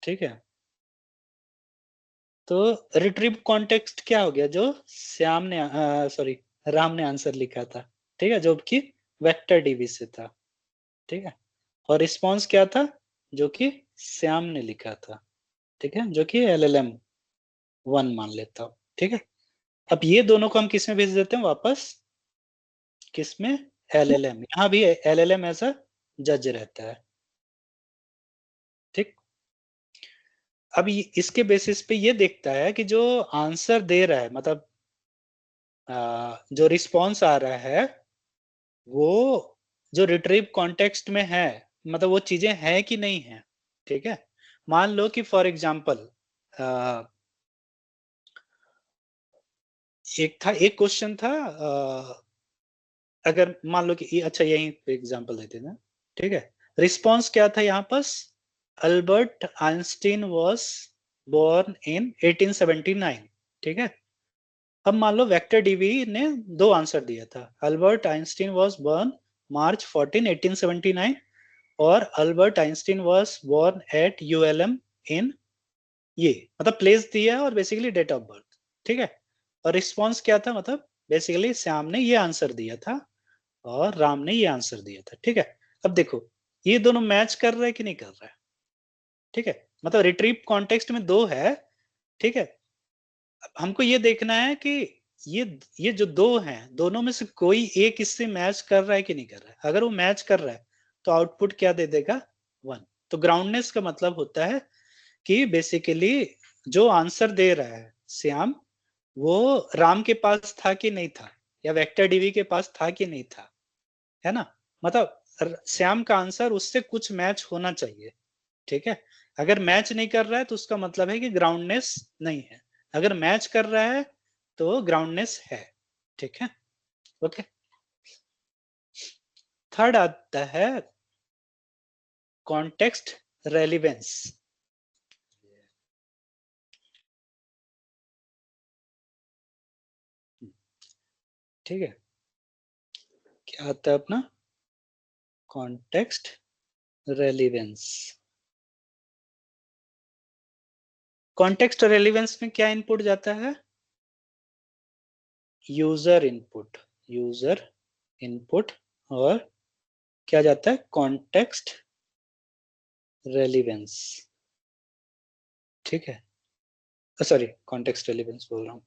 ठीक है। तो रिट्रीव कॉन्टेक्स्ट क्या हो गया? जो श्याम ने सॉरी राम ने आंसर लिखा था, ठीक है, जो कि वेक्टर डीबी से था, ठीक है। और रिस्पॉन्स क्या था? जो कि श्याम ने लिखा था, ठीक है, जो कि LLM 1 मान लेता हूं, ठीक है। अब ये दोनों को हम किस में भेज देते हैं वापस? किस में? LLM। यहाँ भी LLM ऐसा जज रहता है, ठीक। अब इसके बेसिस पे ये देखता है कि जो आंसर दे रहा है, मतलब जो रिस्पॉन्स आ रहा है, वो जो रिट्रीव कॉन्टेक्स्ट में है, मतलब वो चीजें हैं कि नहीं है, ठीक है। मान लो कि फॉर एग्जांपल एक क्वेश्चन था, अगर मान लो कि अच्छा यही एग्जांपल देते हैं, ठीक है। रिस्पॉन्स क्या था यहाँ पास? Albert Einstein was born in 1879, ठीक है। अब मान लो वेक्टर डीवी ने दो आंसर दिया था, Albert Einstein was born March 14, 1879, और Albert Einstein was born at ULM in, ये मतलब प्लेस दिया है और बेसिकली डेट ऑफ बर्थ, ठीक है। और रिस्पॉन्स क्या था? मतलब बेसिकली श्याम ने ये आंसर दिया था और राम ने ये आंसर दिया था, ठीक है। अब देखो ये दोनों मैच कर रहा है कि नहीं कर रहा है, ठीक है, मतलब रिट्रीव कॉन्टेक्स्ट में दो है, ठीक है। अब हमको ये देखना है कि ये ये जो दो हैं, दोनों में से कोई एक इससे मैच कर रहा है कि नहीं कर रहा है। अगर वो मैच कर रहा है तो आउटपुट क्या दे देगा? 1। तो ग्राउंडनेस का मतलब होता है कि बेसिकली जो आंसर दे रहा है श्याम, वो राम के पास था कि नहीं था, या वेक्टर डीवी के पास था कि नहीं था, है ना। मतलब श्याम का आंसर उससे कुछ मैच होना चाहिए, ठीक है। अगर मैच नहीं कर रहा है तो उसका मतलब है कि ग्राउंडनेस नहीं है, अगर मैच कर रहा है तो ग्राउंडनेस है, ठीक है। ओके, थर्ड आता है कॉन्टेक्स्ट रेलिवेंस, ठीक है। क्या आता है अपना कॉन्टेक्स्ट रेलिवेंस। कॉन्टेक्स्ट रेलिवेंस में क्या इनपुट जाता है? यूजर इनपुट, यूजर इनपुट, और क्या जाता है? Context relevance. ठीक है, सॉरी कॉन्टेक्स्ट रेलिवेंस बोल रहा हूँ,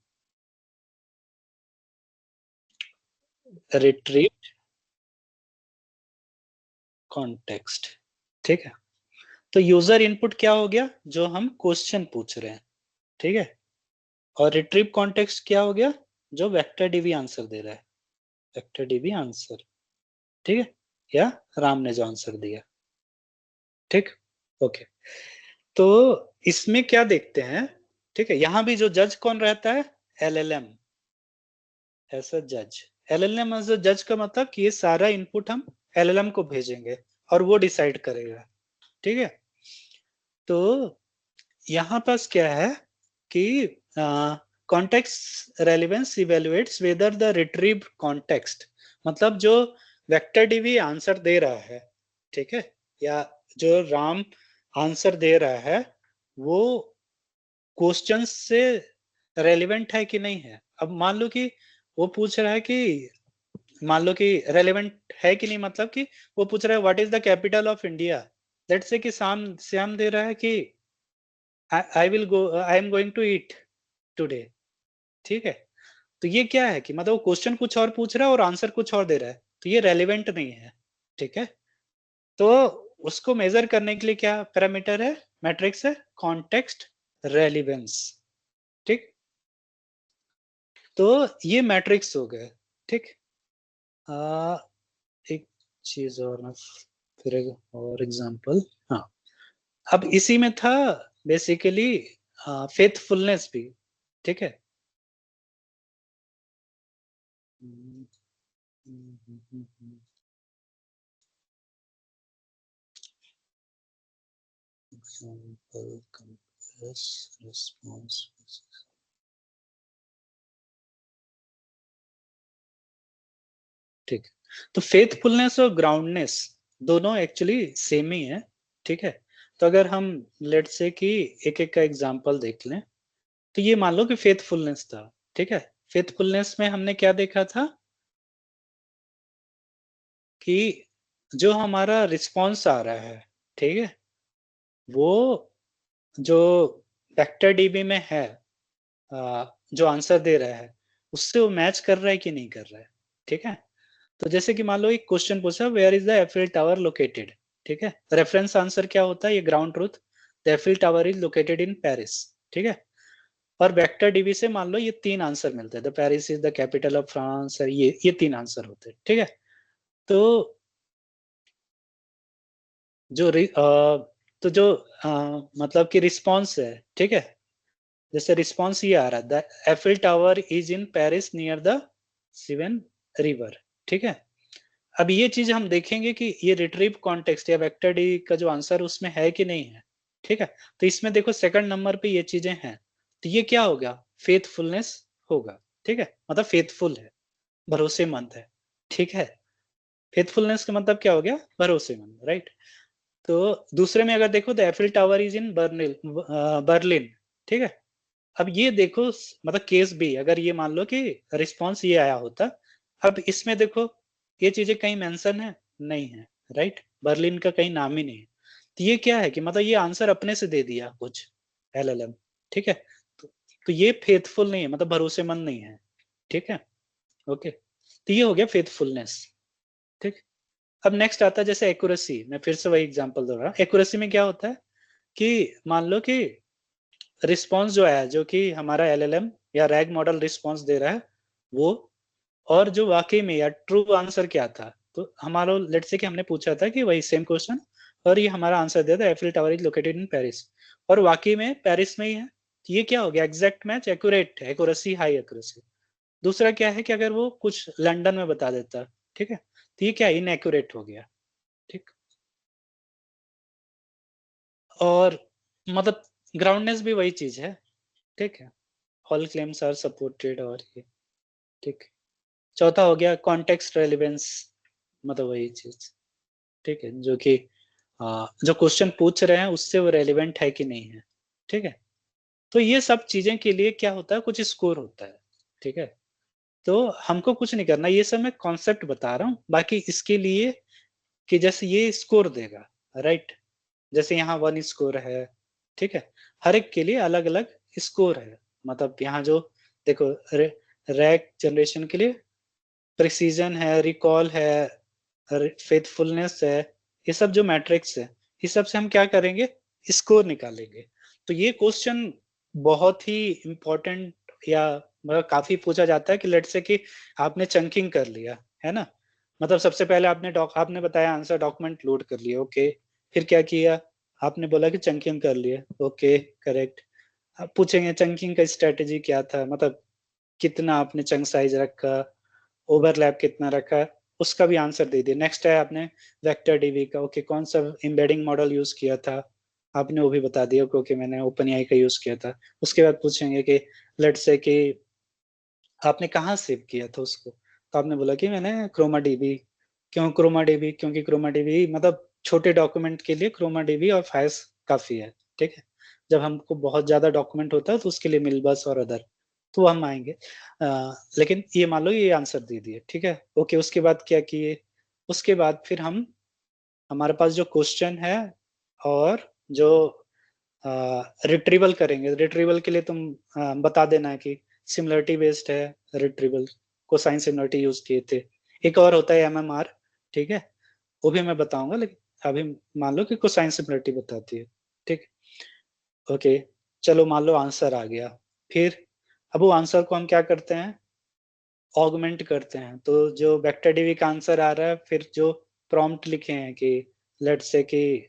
रिट्रीव कॉन्टेक्स्ट। ठीक है, तो यूजर इनपुट क्या हो गया? जो हम क्वेश्चन पूछ रहे हैं, ठीक है। और रिट्रीव कॉन्टेक्स्ट क्या हो गया? जो वेक्टर डीबी आंसर दे रहा है, वेक्टर डीबी आंसर, ठीक है, या राम ने जो आंसर दिया। ठीक, ओके। तो इसमें क्या देखते हैं, ठीक है, यहां भी जो जज कौन रहता है? एलएलएम एज अ जज। एलएलएम एज अ जज का मतलब कि ये सारा इनपुट हम एलएलएम को भेजेंगे और वो डिसाइड करेगा। ठीक है, तो यहां पास क्या है कि context relevance evaluates whether the retrieve context, मतलब जो वेक्टर डीबी आंसर दे रहा है, ठीक है, या जो राम आंसर दे रहा है, वो क्वेश्चन से रेलिवेंट है कि नहीं है। अब मान लो कि वो पूछ रहा है कि, मान लो कि रेलिवेंट है कि नहीं, मतलब कि वो पूछ रहा है what is the capital of India. Let's say कि श्याम दे रहा है कि I will go, I am going to eat today. ठीक है, तो ये क्या है कि मतलब वो क्वेश्चन कुछ और पूछ रहा है और आंसर कुछ और दे रहा है, तो ये रेलिवेंट नहीं है। ठीक है, तो उसको मेजर करने के लिए क्या पैरामीटर है, मैट्रिक्स है कॉन्टेक्स्ट रेलिवेंस। ठीक, तो ये मैट्रिक्स हो गए। ठीक, आ, एक चीज और मैं फिर और एग्जांपल, हाँ, अब इसी में था बेसिकली फेथफुलनेस भी। ठीक है, एग्जांपल कंप्रेस रिस्पांस। ठीक, तो फेथफुलनेस और ग्राउंडनेस दोनों एक्चुअली सेम ही है। ठीक है, तो अगर हम लेट से कि एक एक का एग्जांपल देख लें, तो ये मान लो कि फेथफुलनेस था। ठीक है, फेथफुलनेस में हमने क्या देखा था कि जो हमारा रिस्पांस आ रहा है, ठीक है, वो जो वेक्टर डीबी में है, जो आंसर दे रहा है, उससे वो मैच कर रहा है कि नहीं कर रहा है। ठीक है, तो जैसे कि मान लो एक क्वेश्चन पूछा, where is the Eiffel tower located. ठीक है, रेफरेंस आंसर क्या होता है? ये ground truth, the Eiffel tower is located in Paris. ठीक है, और वेक्टर डीबी से मान लो ये तीन आंसर मिलते हैं, the Paris is the capital of France, ये तीन आंसर होते हैं। ठीक है, तो जो तो जो मतलब कि रिस्पॉन्स है, ठीक है, जैसे रिस्पॉन्स ये आ रहा है, the Eiffel tower is in Paris near the Sivan river. ठीक है, अब ये चीज हम देखेंगे कि ये रिट्रीव कॉन्टेक्स्ट या वेक्टर डी का जो आंसर उसमें है कि नहीं है। ठीक है, तो इसमें देखो सेकंड नंबर पे ये चीजें हैं, तो ये क्या होगा? फेथफुलनेस होगा। ठीक है, मतलब फेथफुल है, भरोसेमंद है। ठीक है, फेथफुलनेस का मतलब क्या हो गया? भरोसेमंद, राइट। तो दूसरे में अगर देखो, the Eiffel tower is in Berlin. ठीक है, अब ये देखो, मतलब केस बी, अगर ये मान लो कि रिस्पॉन्स ये आया होता, अब इसमें देखो ये चीजें कहीं मेंशन है? नहीं है, राइट, बर्लिन का कहीं नाम ही नहीं है। तो ये क्या है कि मतलब ये आंसर अपने से दे दिया कुछ एलएलएम। ठीक है, तो ये फेथफुल नहीं है, मतलब भरोसेमंद नहीं है। ठीक है, ओके, तो ये हो गया फेथफुलनेस। ठीक, अब नेक्स्ट आता है जैसे एक्यूरेसी। मैं फिर से वही एग्जांपल दे रहा हूँ। एक्यूरेसी में क्या होता है कि मान लो कि रिस्पॉन्स जो है, जो कि हमारा एलएलएम या रैग मॉडल रिस्पॉन्स दे रहा है, वो और जो वाकई में या ट्रू आंसर क्या था, तो हमारा लेट्स से कि हमने पूछा था कि वही सेम क्वेश्चन, और ये हमारा आंसर दिया था Eiffel tower is located in Paris, और वाकई में पेरिस में ही है, तो ये क्या हो गया? Exact match, accurate, accuracy, high accuracy. दूसरा क्या है कि अगर वो कुछ लंदन में बता देता, ठीक है, तो ये क्या, इनएक्यूरेट हो गया। ठीक, और मतलब ग्राउंडनेस भी वही चीज है। ठीक है, ऑल क्लेम्स आर सपोर्टेड, और ये ठीक। चौथा हो गया कॉन्टेक्स्ट रेलिवेंस। मतलब वही चीज, ठीक है, जो कि जो क्वेश्चन पूछ रहे हैं उससे वो रेलिवेंट है कि नहीं है, ठीक है। तो ये सब चीजें के लिए क्या होता है, कुछ स्कोर होता है, ठीक है। तो हमको कुछ नहीं करना, ये सब मैं कॉन्सेप्ट बता रहा हूँ, बाकी इसके लिए कि जैसे ये स्कोर देगा, राइट, जैसे यहाँ 1 स्कोर है, ठीक है, हर एक के लिए अलग अलग स्कोर है। मतलब यहाँ जो देखो रैक जनरेशन के लिए प्रिसीजन है, रिकॉल है, फेथफुलनेस है, ये सब जो मैट्रिक्स है, इस सब से हम क्या करेंगे, स्कोर निकालेंगे। तो ये क्वेश्चन बहुत ही इंपॉर्टेंट, या मतलब काफी पूछा जाता है कि लेट से कि आपने चंकिंग कर लिया है ना, मतलब सबसे पहले आपने बताया आंसर डॉक्यूमेंट लोड कर लिया, ओके, फिर क्या किया, आपने बोला कि चंकिंग कर लिए, ओके, करेक्ट। अब पूछेंगे चंकिंग का स्ट्रेटेजी क्या था, मतलब कितना आपने चंक साइज रखा, ओवरलैप कितना रखा है, उसका भी आंसर दे दिया। नेक्स्ट है आपने वेक्टर डीबी का, ओके, कौन सा एम्बेडिंग मॉडल यूज किया था, आपने वो भी बता दिया क्योंकि मैंने ओपन एआई का यूज किया था। उसके बाद पूछेंगे कि लेट से कि आपने कहाँ सेव किया था उसको, तो आपने बोला कि मैंने क्रोमा डीबी। क्यों क्रोमा डीबी, क्योंकि क्रोमा डीबी मतलब छोटे डॉक्यूमेंट के लिए क्रोमा डीबी और फायर्स काफी है, ठीक है। जब हमको बहुत ज्यादा डॉक्यूमेंट होता है तो उसके लिए मिलबस और अदर, तो हम आएंगे। लेकिन ये मान लो ये आंसर दे दिए, ठीक है, ओके। उसके बाद क्या किए, उसके बाद फिर हम हमारे पास जो क्वेश्चन है और जो रिट्रीवल करेंगे, रिट्रीवल के लिए तुम बता देना कि सिमिलरिटी बेस्ड है रिट्रीवल, कोसाइन सिमिलरिटी यूज किए थे। एक और होता है एमएमआर, ठीक है, वो भी मैं बताऊंगा, लेकिन अभी मान लो कि कोसाइन सिमिलरिटी बताती है, ठीक, ओके। चलो मान लो आंसर आ गया, फिर अब वो आंसर को हम क्या करते हैं, ऑगमेंट करते हैं। तो जो वेक्टर डीबी का आंसर आ रहा है, फिर जो प्रॉम्प्ट लिखे हैं कि लेट से कि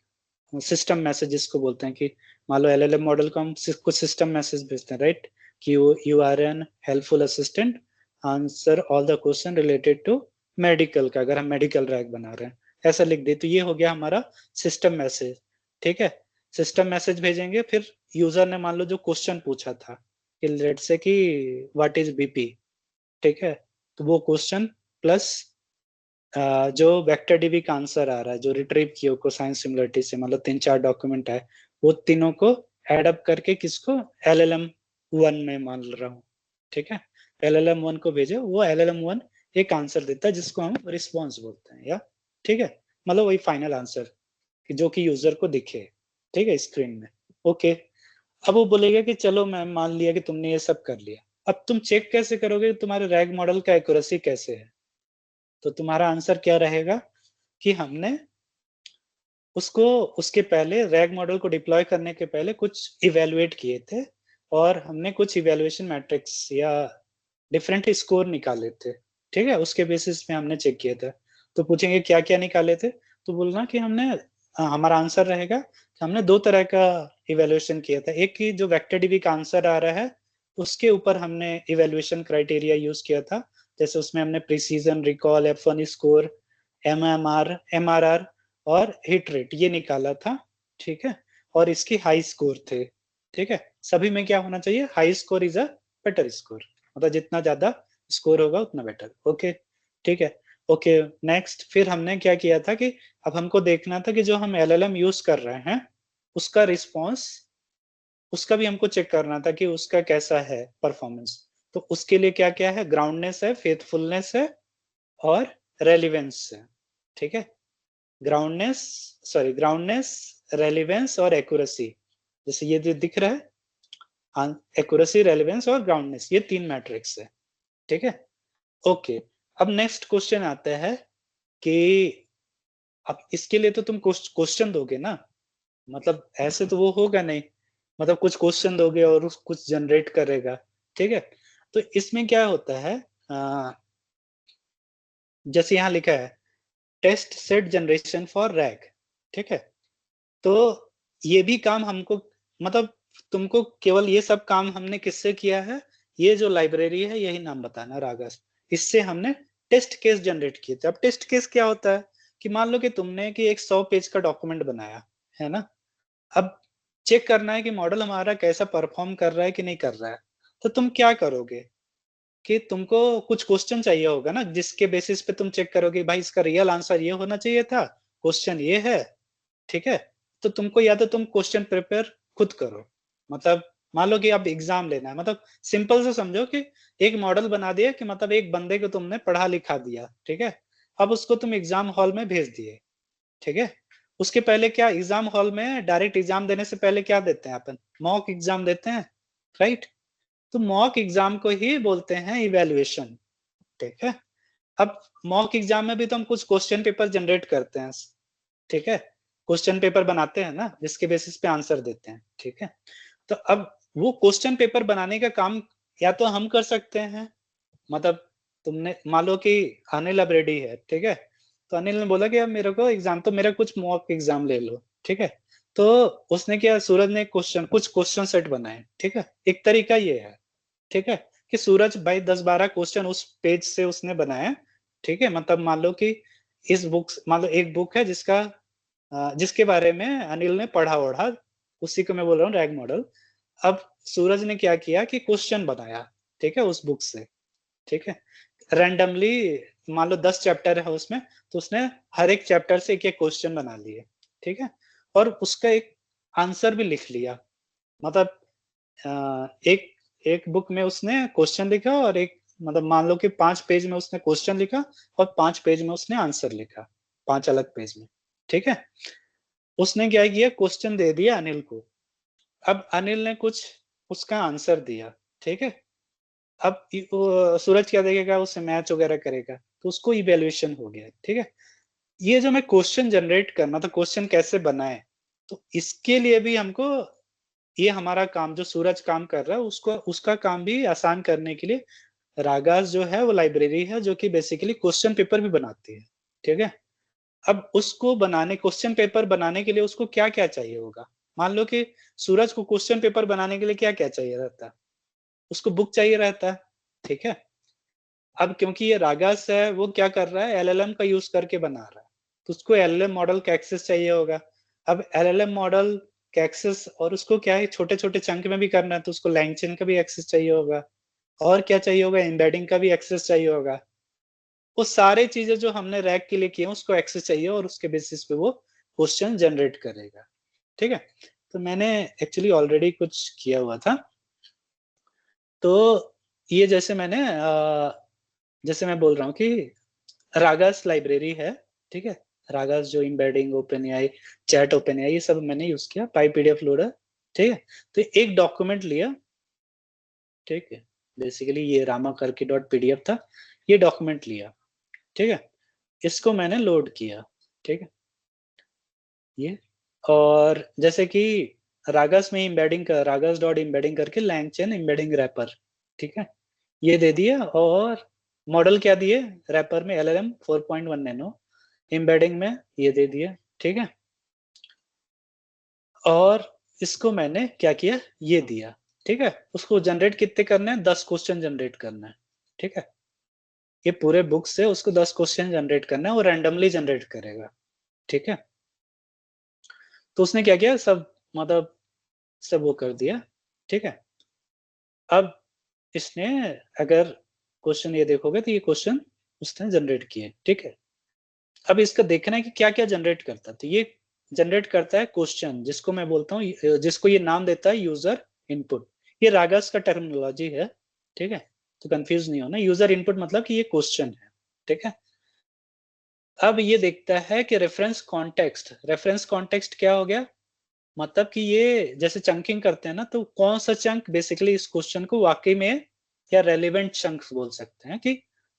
सिस्टम मैसेज जिसको बोलते हैं, कि मान लो एलएलएम मॉडल को हम कुछ सिस्टम मैसेज भेजते हैं, राइट, कि you are an helpful assistant, answer all the question related to medical का, अगर हम मेडिकल रैक बना रहे हैं ऐसा लिख दे, तो ये हो गया हमारा सिस्टम मैसेज, ठीक है। सिस्टम मैसेज भेजेंगे, फिर यूजर ने मान लो जो क्वेश्चन पूछा था कि लेट से कि व्हाट इज बीपी, ठीक है, तो वो क्वेश्चन प्लस जो वेक्टर डीबी का आंसर आ रहा है जो रिट्रीव किया कोसाइन सिमिलरिटी से, मतलब 3-4 डॉक्यूमेंट है, वो तीनों को एड अप करके किसको, एलएलएम 1 में मान रहा हूँ, ठीक है, एलएलएम 1 को भेजो, वो एलएलएम 1 एक आंसर देता है जिसको हम रिस्पॉन्स बोलते हैं, या ठीक है, मतलब वही फाइनल आंसर जो कि यूजर को दिखे, ठीक है, स्क्रीन में, ओके। अब वो बोलेगा कि चलो मैं मान लिया कि तुमने ये सब कर लिया, अब तुम चेक कैसे करोगे तुम्हारे रैग मॉडल का एक्यूरेसी कैसे है, तो तुम्हारा आंसर क्या रहेगा कि हमने उसको उसके पहले रैग मॉडल को डिप्लॉय करने के पहले कुछ इवेलुएट किए थे, और हमने कुछ इवेल्युएशन मैट्रिक्स या डिफरेंट स्कोर निकाले थे, ठीक है, उसके बेसिस पे हमने चेक किया था। तो पूछेंगे क्या क्या निकाले थे, तो बोलना कि हमने हमारा आंसर रहेगा कि हमने दो तरह का इवेल्युएशन किया था। एक की जो वेक्टर डीबी का आंसर आ रहा है उसके ऊपर हमने इवेल्युएशन क्राइटेरिया यूज किया था, जैसे उसमें हमने precision, recall, F1 score, MMR, MRR और हिट रेट ये निकाला था, ठीक है, और इसकी हाई स्कोर थे, ठीक है। सभी में क्या होना चाहिए, high score is a better score, मतलब जितना ज्यादा स्कोर होगा उतना बेटर, ओके, ठीक है, ओके। नेक्स्ट फिर हमने क्या किया था कि अब हमको देखना था कि जो हम एलएलएम यूज कर रहे हैं उसका रिस्पॉन्स, उसका भी हमको चेक करना था कि उसका कैसा है परफॉर्मेंस। तो उसके लिए क्या क्या है, ग्राउंडनेस है, फेथफुलनेस है और रेलिवेंस है, ठीक है। ग्राउंडनेस, ग्राउंडनेस, रेलिवेंस और एक्यूरेसी, जैसे ये जो दिख रहा है, एक्यूरेसी, रेलिवेंस और ग्राउंडनेस, ये 3 मैट्रिक्स है, ठीक है, ओके। अब नेक्स्ट क्वेश्चन आता है कि अब इसके लिए तो तुम क्वेश्चन दोगे ना, मतलब ऐसे तो वो होगा नहीं, मतलब कुछ क्वेश्चन दोगे और कुछ जनरेट करेगा, ठीक है। तो इसमें क्या होता है, जैसे यहाँ लिखा है test set generation for RAG, ठीक है, तो ये भी काम हमको, मतलब तुमको केवल ये सब काम हमने किससे किया है, ये जो लाइब्रेरी है यही नाम बताना रागस, इससे हमने टेस्ट केस जनरेट किए थे। अब टेस्ट केस क्या होता है कि मान लो कि तुमने कि एक 100 पेज का डॉक्यूमेंट बनाया है ना, अब चेक करना है कि मॉडल हमारा कैसा परफॉर्म कर रहा है कि नहीं कर रहा है, तो तुम क्या करोगे, कि तुमको कुछ क्वेश्चन चाहिए होगा ना, जिसके बेसिस पे तुम चेक करोगे भाई इसका रियल आंसर ये होना चाहिए था, क्वेश्चन ये है, ठीक है। तो तुमको या तो तुम क्वेश्चन प्रिपेयर खुद करो, मतलब मान लो कि अब एग्जाम लेना है, मतलब सिंपल से समझो कि एक मॉडल बना दिया कि मतलब एक बंदे को तुमने पढ़ा लिखा दिया, ठीक है। अब उसको तुम एग्जाम हॉल में भेज दिए, ठीक है। उसके पहले क्या, एग्जाम हॉल में डायरेक्ट एग्जाम देने से पहले क्या देते हैं अपन, मॉक एग्जाम देते हैं, राइट। तो मॉक एग्जाम को ही बोलते हैं इवेल्युएशन, ठीक है। अब मॉक एग्जाम में भी तो हम कुछ क्वेश्चन पेपर जनरेट करते हैं, ठीक है। क्वेश्चन पेपर बनाते हैं ना, जिसके बेसिस पे आंसर देते हैं, ठीक है। तो अब वो क्वेश्चन पेपर बनाने का काम या तो हम कर सकते हैं, मतलब तुमने मान लो कि अनिल अब रेडी है, ठीक है। तो अनिल ने बोला कि अब मेरे को एग्जाम, तो मेरा कुछ मॉक एग्जाम ले लो, ठीक है। तो उसने क्या, सूरज ने कुछ क्वेश्चन सेट बनाए, ठीक है। एक तरीका ये है, ठीक है, कि सूरज भाई 10-12 क्वेश्चन उस पेज से उसने बनाए, ठीक है। मतलब मान लो कि इस बुक, मान लो एक बुक है जिसका जिसके बारे में अनिल ने पढ़ा ओढ़ा, उसी को मैं बोल रहा हूँ रैग मॉडल। अब सूरज ने क्या किया कि क्वेश्चन बनाया, ठीक है, उस बुक से, ठीक है। रैंडमली मान लो 10 चैप्टर है उसमें, तो उसने हर एक चैप्टर से एक एक क्वेश्चन बना लिए, ठीक है। और उसका एक आंसर भी लिख लिया, मतलब एक एक बुक में उसने क्वेश्चन लिखा, और एक मतलब मान लो कि 5 पेज में उसने क्वेश्चन लिखा और 5 पेज में उसने आंसर लिखा, 5 अलग पेज में, ठीक है। उसने क्या किया, क्वेश्चन दे दिया अनिल को। अब अनिल ने कुछ उसका आंसर दिया, ठीक है। अब सूरज क्या देखेगा, उससे मैच वगैरह करेगा, तो उसको इवेल्युएशन हो गया, ठीक है। ये जो मैं क्वेश्चन जनरेट करना, तो क्वेश्चन कैसे बनाए, तो इसके लिए भी हमको, ये हमारा काम जो सूरज काम कर रहा है उसको, उसका काम भी आसान करने के लिए रागास जो है वो लाइब्रेरी है, जो कि बेसिकली क्वेश्चन पेपर भी बनाती है, ठीक है। अब उसको बनाने, क्वेश्चन पेपर बनाने के लिए उसको क्या क्या चाहिए होगा, मान लो कि सूरज को क्वेश्चन पेपर बनाने के लिए क्या क्या चाहिए रहता है, उसको बुक चाहिए रहता है, ठीक है। अब क्योंकि ये रागास है, वो क्या कर रहा है, एलएलएम का यूज करके बना रहा है, तो उसको एलएलएम मॉडल का एक्सेस चाहिए होगा। अब एलएलएम मॉडल का एक्सेस, और उसको क्या है छोटे छोटे चंक में भी करना है, तो उसको लैंगचेन का भी एक्सेस चाहिए होगा, और क्या चाहिए होगा, एम्बेडिंग का भी एक्सेस चाहिए होगा। वो सारे चीजें जो हमने रैक के लिए किए उसको एक्सेस चाहिए, और उसके बेसिस पे वो क्वेश्चन जनरेट करेगा, ठीक है। तो मैंने एक्चुअली ऑलरेडी कुछ किया हुआ था, तो ये जैसे मैंने जैसे मैं बोल रहा हूँ कि रागास लाइब्रेरी है, ठीक है। रागास जो embedding, open AI, chat open AI, ये सब मैंने यूज किया, पाई पीडीएफ लोडर, ठीक है। तो एक डॉक्यूमेंट लिया, ठीक है। बेसिकली ये रामा करके डॉट पीडीएफ था, ये डॉक्यूमेंट लिया, ठीक है। इसको मैंने लोड किया, ठीक है, ये। और जैसे कि रागस में एम्बेडिंग कर, रागस डॉट एम्बेडिंग करके लैंगचेन एम्बेडिंग रैपर, ठीक है, ये दे दिया। और मॉडल क्या दिए, रैपर में एलएलएम 4.1 नैनो, एम्बेडिंग में ये दे दिया, ठीक है। और इसको मैंने क्या किया, ये दिया, ठीक है। उसको जनरेट कितने करने हैं, 10 क्वेश्चन जनरेट करना है, ठीक है। ये पूरे बुक से उसको 10 क्वेश्चन जनरेट करना है, वो रैंडमली जनरेट करेगा, ठीक है। तो उसने क्या किया, सब मतलब सब वो कर दिया, ठीक है। अब इसने, अगर क्वेश्चन ये देखोगे तो ये क्वेश्चन उसने जनरेट किए, ठीक है। अब इसका देखना है कि क्या क्या जनरेट करता है, तो ये जनरेट करता है क्वेश्चन, जिसको मैं बोलता हूँ, जिसको ये नाम देता है यूजर इनपुट। ये रागस का टर्मिनोलॉजी है, ठीक है। तो कंफ्यूज नहीं होना, यूजर इनपुट मतलब कि ये क्वेश्चन है, ठीक है। अब ये देखता है कि रेफरेंस कॉन्टेक्स्ट, रेफरेंस कॉन्टेक्स्ट क्या हो गया, मतलब कि ये जैसे चंकिंग करते हैं ना, तो कौन सा चंक बेसिकली इस क्वेश्चन को वाकई में, या रेलिवेंट चंक्स बोल सकते हैं, कि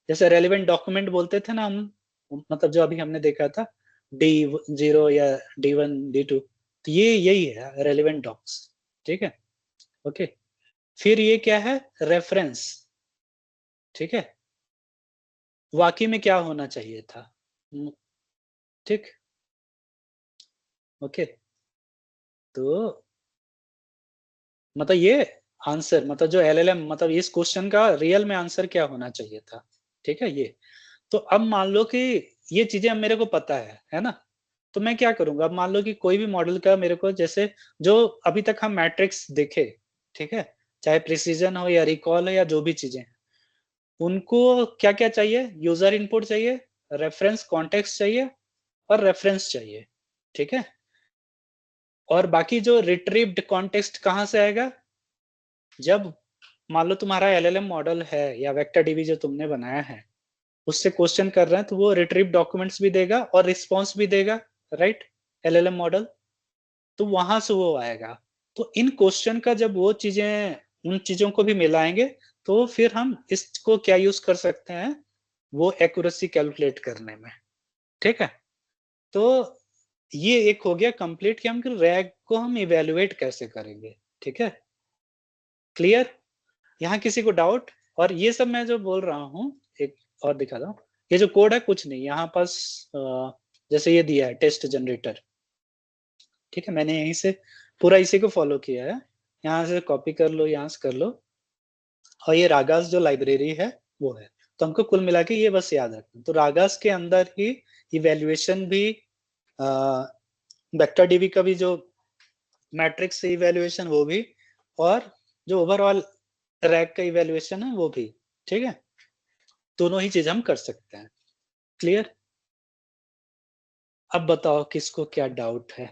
जैसे रेलिवेंट डॉक्यूमेंट बोलते थे ना हम, मतलब जो अभी हमने देखा था D0 या D1 D2, तो ये यही है रेलिवेंट डॉक्स, ठीक है, ओके। फिर ये क्या है, रेफरेंस, ठीक है, वाकई में क्या होना चाहिए था, ठीक, ओके। तो मतलब ये आंसर, मतलब जो एलएलएम, मतलब इस क्वेश्चन का रियल में आंसर क्या होना चाहिए था, ठीक है, ये। तो अब मान लो कि ये चीजें अब मेरे को पता है ना। तो मैं क्या करूंगा, अब मान लो कि कोई भी मॉडल का मेरे को, जैसे जो अभी तक हम मैट्रिक्स देखे, ठीक है, चाहे प्रिसीजन हो या रिकॉल हो या जो भी चीजें हैं, उनको क्या क्या चाहिए, यूजर इनपुट चाहिए, रेफरेंस कॉन्टेक्स्ट चाहिए और रेफरेंस चाहिए, ठीक है। और बाकी जो रिट्रीव्ड कॉन्टेक्स्ट कहां से आएगा, जब मान लो तुम्हारा एलएलएम मॉडल है या वेक्टर डीबी जो तुमने बनाया है उससे क्वेश्चन कर रहे हैं, तो वो रिट्रीव डॉक्यूमेंट्स भी देगा और रिस्पॉन्स भी देगा, राइट, एलएलएम मॉडल। तो वहां से वो आएगा। तो इन क्वेश्चन का जब वो चीजें, उन चीजों को भी मिलाएंगे, तो फिर हम इसको क्या यूज कर सकते हैं, वो एक्यूरेसी कैलकुलेट करने में, ठीक है। तो ये एक हो गया कंप्लीट कि हम रैग को हम इवेलुएट कैसे करेंगे, ठीक है, क्लियर। यहाँ किसी को डाउट? और ये सब मैं जो बोल रहा हूँ, एक और दिखा दो, ये जो कोड है कुछ नहीं यहाँ पास, जैसे ये दिया है टेस्ट जनरेटर, ठीक है, मैंने यहीं से पूरा इसी को फॉलो किया है, यहाँ से कॉपी कर लो, यहाँ से कर लो। और ये रागास जो लाइब्रेरी है वो है। तो हमको कुल मिला के ये बस याद रखना, तो रागास के अंदर ही इवेल्युएशन भी, वेक्टर डीबी का भी जो मैट्रिक्स इवेल्युएशन वो भी, और जो ओवरऑल रैग का इवेल्युएशन है वो भी, ठीक है, दोनों ही चीज हम कर सकते हैं, क्लियर। अब बताओ किसको क्या डाउट है।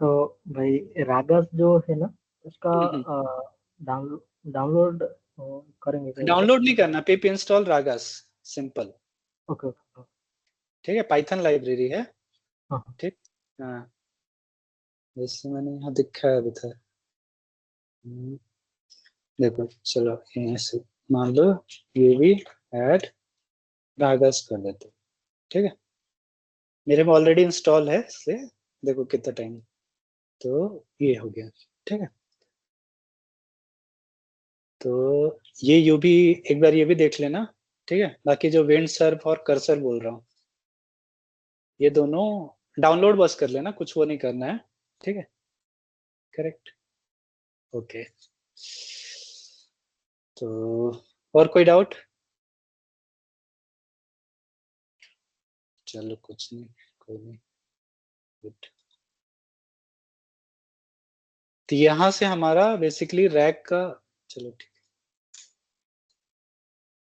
तो भाई रागस जो है ना, उसका हम्म, डाउनलोड करेंगे क्या मतलब? डाउनलोड नहीं करना, पिप install ragas, simple, okay okay. ठीक है, पाइथन लाइब्रेरी है, हाँ हाँ। ठीक। हाँ, जैसे मैंने यहाँ दिखा है अभी था। देखो चलो यहाँ से मान लो ये भी ऐड रागास कर देते, ठीक है, मेरे में ऑलरेडी इंस्टॉल है इसलिए देखो कितना टाइम, तो ये हो गया, ठीक है। तो ये यू भी एक बार ये भी देख लेना, ठीक है। बाकी जो विंड सर्फ और कर्सर बोल रहा हूँ, ये दोनों डाउनलोड बस कर लेना, कुछ वो नहीं करना है, ठीक है, करेक्ट, ओके। तो और कोई डाउट? चलो कुछ नहीं, कोई नहीं, good। तो यहाँ से हमारा बेसिकली रैक का, चलो ठीक।